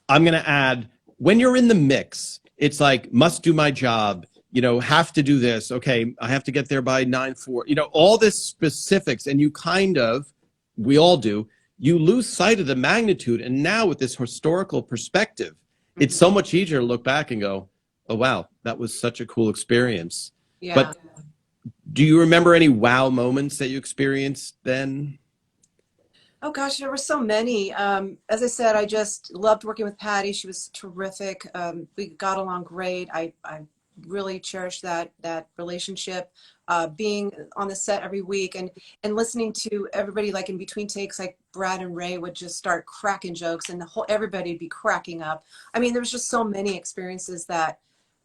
I'm going to add, when you're in the mix, it's like, must do my job, have to do this. Okay, I have to get there by 9:04, all this specifics. And we all do, you lose sight of the magnitude. And now with this historical perspective, it's so much easier to look back and go, oh, wow, that was such a cool experience.
Yeah.
But do you remember any wow moments that you experienced then?
Oh gosh, there were so many. As I said, I just loved working with Patty. She was terrific. We got along great. I really cherished that relationship. Being on the set every week and listening to everybody, like in between takes, like Brad and Ray would just start cracking jokes, and everybody would be cracking up. I mean, there was just so many experiences that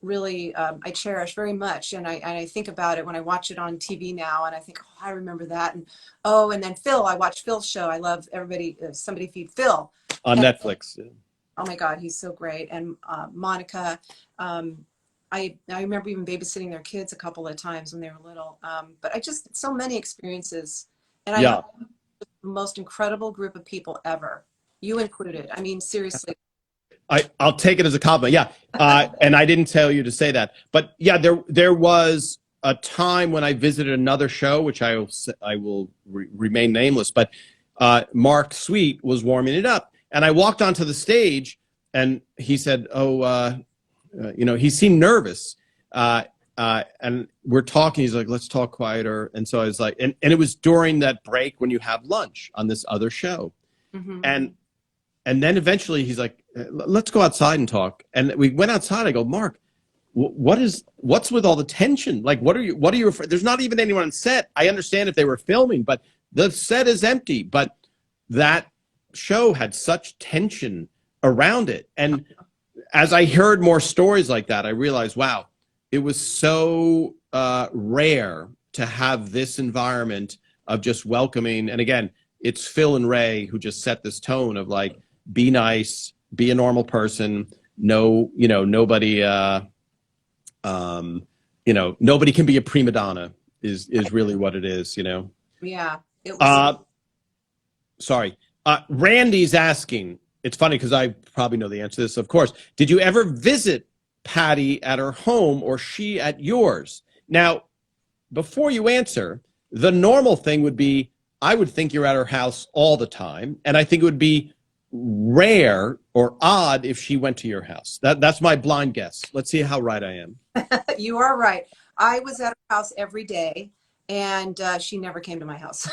really I cherish very much, and I think about it when I watch it on TV now, and I think, oh, I remember that, and then Phil, I watch Phil's show. I love Somebody Feed Phil
On Netflix.
Oh my God, he's so great. And Monica, I remember even babysitting their kids a couple of times when they were little. But so many experiences, and I have the most incredible group of people ever, you included. I mean, seriously.
I'll take it as a compliment. Yeah. And I didn't tell you to say that, but yeah, there was a time when I visited another show, which I will remain nameless, but Mark Sweet was warming it up, and I walked onto the stage, and he said, he seemed nervous. And we're talking, he's like, let's talk quieter. And so I was like, and it was during that break when you have lunch on this other show. Mm-hmm. And then eventually he's like, let's go outside and talk. And we went outside. I go, Mark, what's with all the tension? Like, what are you, there's not even anyone on set. I understand if they were filming, but the set is empty. But that show had such tension around it. And as I heard more stories like that, I realized, wow, it was so rare to have this environment of just welcoming. And again, it's Phil and Ray who just set this tone of like, be nice, be a normal person. No, nobody, nobody can be a prima donna is really what it is,
Yeah. It was.
Sorry. Randy's asking, it's funny because I probably know the answer to this, of course. Did you ever visit Patty at her home or she at yours? Now, before you answer, the normal thing would be, I would think you're at her house all the time. And I think it would be rare or odd if she went to your house. That's my blind guess. Let's see how right I am.
You are right. I was at her house every day, and she never came to my house.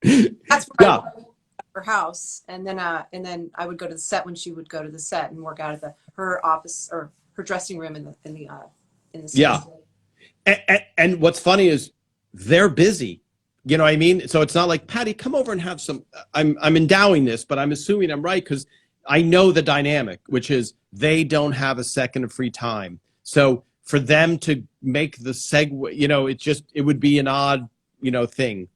That's where I was at her house, and then I would go to the set when she would go to the set and work out of her office or her dressing room in the set.
Yeah. And what's funny is they're busy. You know what I mean? So it's not like, Patty, come over and have some, I'm endowing this, but I'm assuming I'm right, because I know the dynamic, which is they don't have a second of free time. So for them to make the segue, you know, it would be an odd, you know, thing.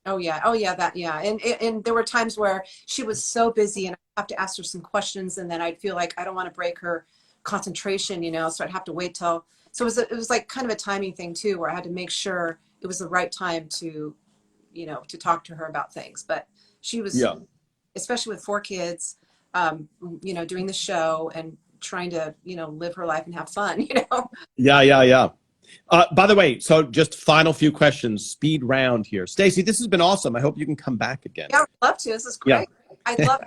Oh yeah. Oh yeah. That yeah. And there were times where she was so busy, and I have to ask her some questions, and then I'd feel like I don't want to break her concentration, you know. So I'd have to wait till. So it was like kind of a timing thing too, where I had to make sure it was the right time to, you know, to talk to her about things. But she was,
Yeah.
especially with 4 kids, you know, doing the show and trying to, you know, live her life and have fun, you know.
Yeah, yeah, yeah. By the way, so just final few questions, speed round here. Stacy, this has been awesome. I hope you can come back again.
Yeah, I'd love to. This is
Yeah.
great. I love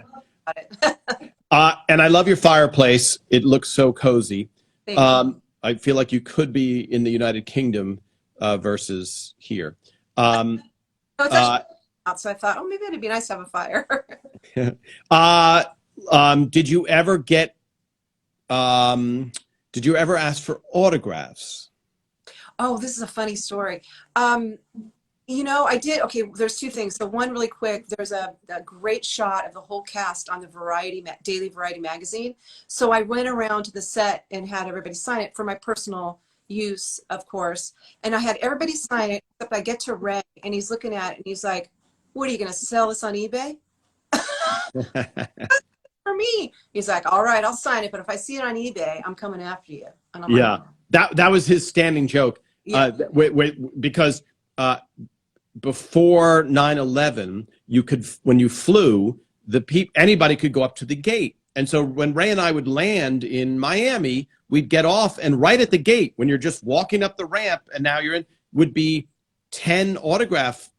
about it.
And I love your fireplace. It looks so cozy.
Thank you.
I feel like you could be in the United Kingdom versus here.
No, it's
Uh,
actually out, so I thought, oh, maybe it'd be nice to have a fire.
uh, did you ever get, did you ever ask for autographs?
Oh, this is a funny story. Um, you know, I did. Okay, there's two things. So one really quick, there's a great shot of the whole cast on the Daily Variety magazine. So I went around to the set and had everybody sign it for my personal use, of course. And I had everybody sign it, except I get to Ray, and he's looking at it, and he's like, what, are you going to sell this on eBay? For me. He's like, all right, I'll sign it, but if I see it on eBay, I'm coming after you. And I'm
Yeah,
like,
that was his standing joke.
yeah.
Because before 9/11, you could, when you flew, anybody could go up to the gate. And so when Ray and I would land in Miami, we'd get off, and right at the gate, when you're just walking up the ramp and now you're in, would be 10 autograph,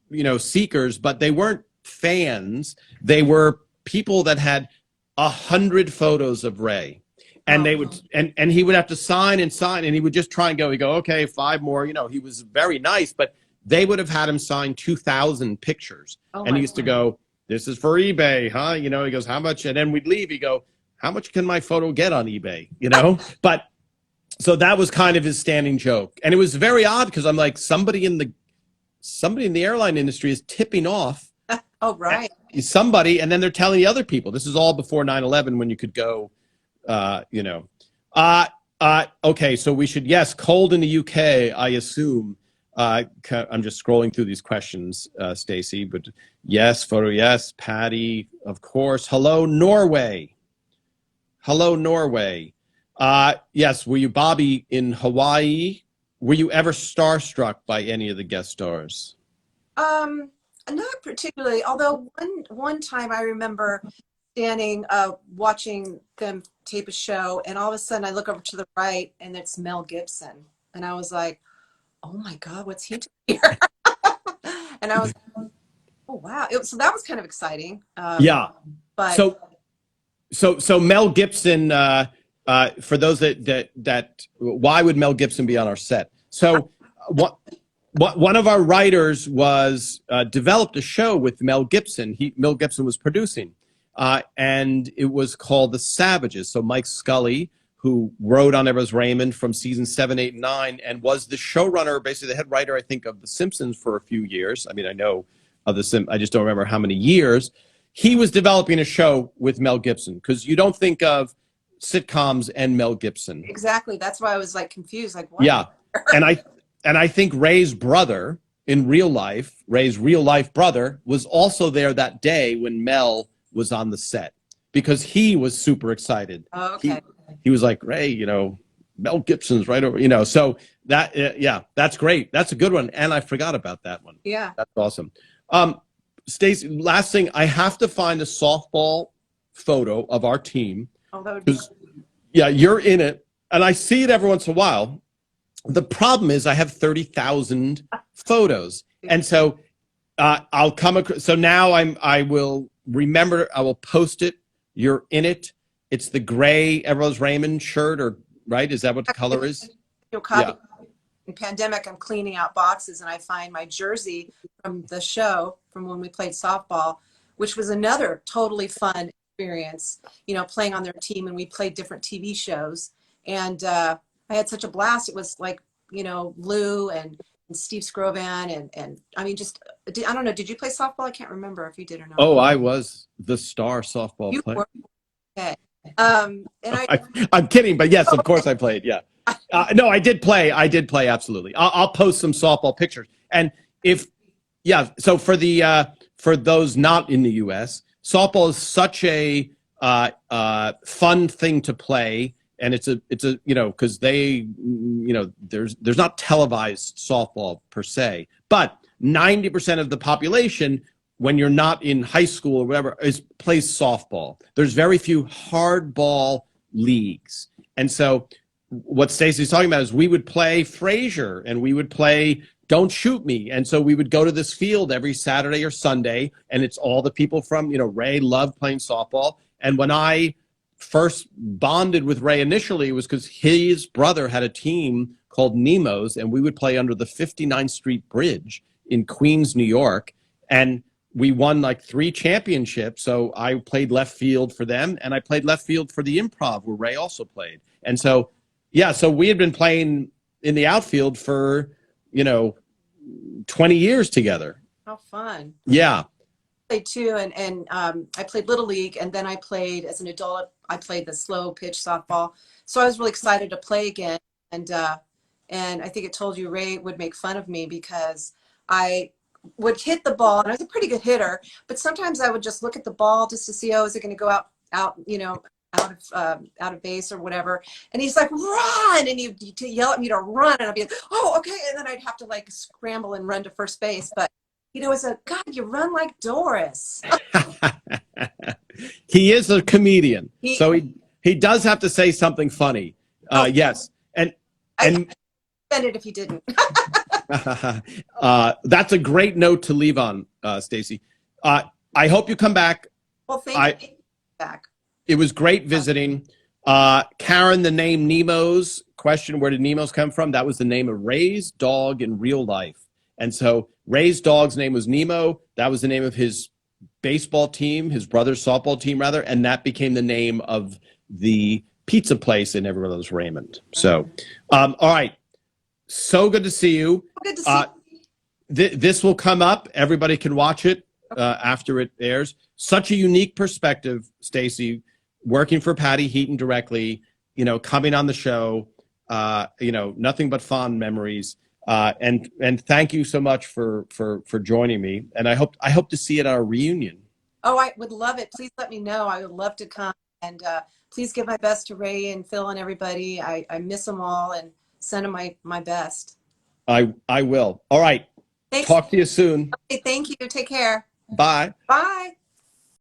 you know, seekers, but they weren't fans. They were people that had 100 photos of Ray. And they would, and he would have to sign, and he would just try and go. He'd go, okay, 5 more. You know, he was very nice, but they would have had him sign 2,000 pictures.
Oh
And
my
he used to
God.
go, this is for eBay, huh? You know, he goes, how much? And then we'd leave. He'd go, how much can my photo get on eBay? You know, but so that was kind of his standing joke. And it was very odd because I'm like, somebody in the airline industry is tipping off
Oh, right.
somebody, and then they're telling the other people. This is all before 9/11 when you could go, you know. Okay, so we should, yes, cold in the UK, I assume. I'm just scrolling through these questions, Stacy, but yes, photo, yes, Patty, of course. Hello, Norway. Hello, Norway. Yes, were you Bobby in Hawaii? Were you ever starstruck by any of the guest stars?
Not particularly, although one time I remember standing watching them tape a show, and all of a sudden I look over to the right and it's Mel Gibson, and I was like, oh my God, what's he doing here? And I was, oh wow. So that was kind of exciting.
Yeah.
But
So Mel Gibson, for those that why would Mel Gibson be on our set? So one of our writers was developed a show with Mel Gibson. Mel Gibson was producing, and it was called The Savages. So Mike Scully, who wrote on Everybody Loves Raymond from season 7, 8, and 9, and was the showrunner, basically the head writer, I think, of The Simpsons for a few years. I mean, I know of I just don't remember how many years. He was developing a show with Mel Gibson, because you don't think of sitcoms and Mel Gibson.
exactly, that's why I was like confused, like what?
Yeah, and I think Ray's brother in real life, Ray's real life brother, was also there that day when Mel was on the set, because he was super excited.
Oh, okay.
He was like, Ray, you know, Mel Gibson's right over, you know. So that, yeah, that's great. That's a good one, and I forgot about that one.
Yeah.
That's awesome. Stacey, last thing, I have to find a softball photo of our team.
Oh, that would be.
Yeah, you're in it, and I see it every once in a while. The problem is I have 30,000 photos, and so I'll come across. So now I will remember. I will post it. You're in it. It's the gray Everybody Loves Raymond shirt, or right? Is that what the color is?
Copy. In pandemic, I'm cleaning out boxes, and I find my jersey from the show from when we played softball, which was another totally fun experience. You know, playing on their team, and we played different TV shows, and I had such a blast. It was like, you know, Lou and Steve Scrovan and I mean, just I don't know. Did you play softball? I can't remember if you did or not.
Oh, I was the star softball
You
player.
were. Okay. And
I'm kidding, but yes, of course I played. Yeah. No, I did play. I did play. Absolutely. I'll post some softball pictures. And if, yeah, so for those not in the U.S., softball is such a fun thing to play. And it's a, you know, because there's not televised softball per se, but 90% of the population, when you're not in high school or whatever, plays softball. There's very few hardball leagues. And so what Stacy's talking about is we would play Frasier and we would play Don't Shoot Me. And so we would go to this field every Saturday or Sunday, and it's all the people from, Ray loved playing softball. And when I first bonded with Ray initially, it was because his brother had a team called Nemo's, and we would play under the 59th Street Bridge in Queens, New York. And we won like 3 championships. So I played left field for them, and I played left field for the Improv, where Ray also played. And so, yeah, so we had been playing in the outfield for, 20 years together.
how fun.
Yeah.
Played too, and I played Little League, and then I played as an adult. I played the slow pitch softball. So I was really excited to play again. And I think it told you Ray would make fun of me because I would hit the ball, and I was a pretty good hitter, but sometimes I would just look at the ball just to see, oh, is it going to go out, out of base or whatever. And he's like, run, and he'd yell at me to run, and I'd be like, oh, okay, and then I'd have to like scramble and run to first base. But it's a God, you run like Doris.
He is a comedian, so he does have to say something funny. Yes, and
I'd be offended if he didn't.
That's a great note to leave on, Stacy. I hope you come back.
Well, thank you. Back.
It was great visiting. Karen, the name Nemo's question, where did Nemo's come from? That was the name of Ray's dog in real life. And so Ray's dog's name was Nemo. That was the name of his baseball team, his brother's softball team, rather. And that became the name of the pizza place in Everybody Loves Raymond. So, all right. So good to see you.
Good to see you.
This will come up. Everybody can watch it after it airs. Such a unique perspective, Stacy, working for Patty Heaton directly, coming on the show, nothing but fond memories. And thank you so much for joining me. And I hope to see you at our reunion.
Oh, I would love it. Please let me know. I would love to come. And please give my best to Ray and Phil and everybody. I miss them all, and send them my best.
I will. All right.
Thanks.
Talk to you soon.
Okay, thank you. Take care.
Bye.
Bye.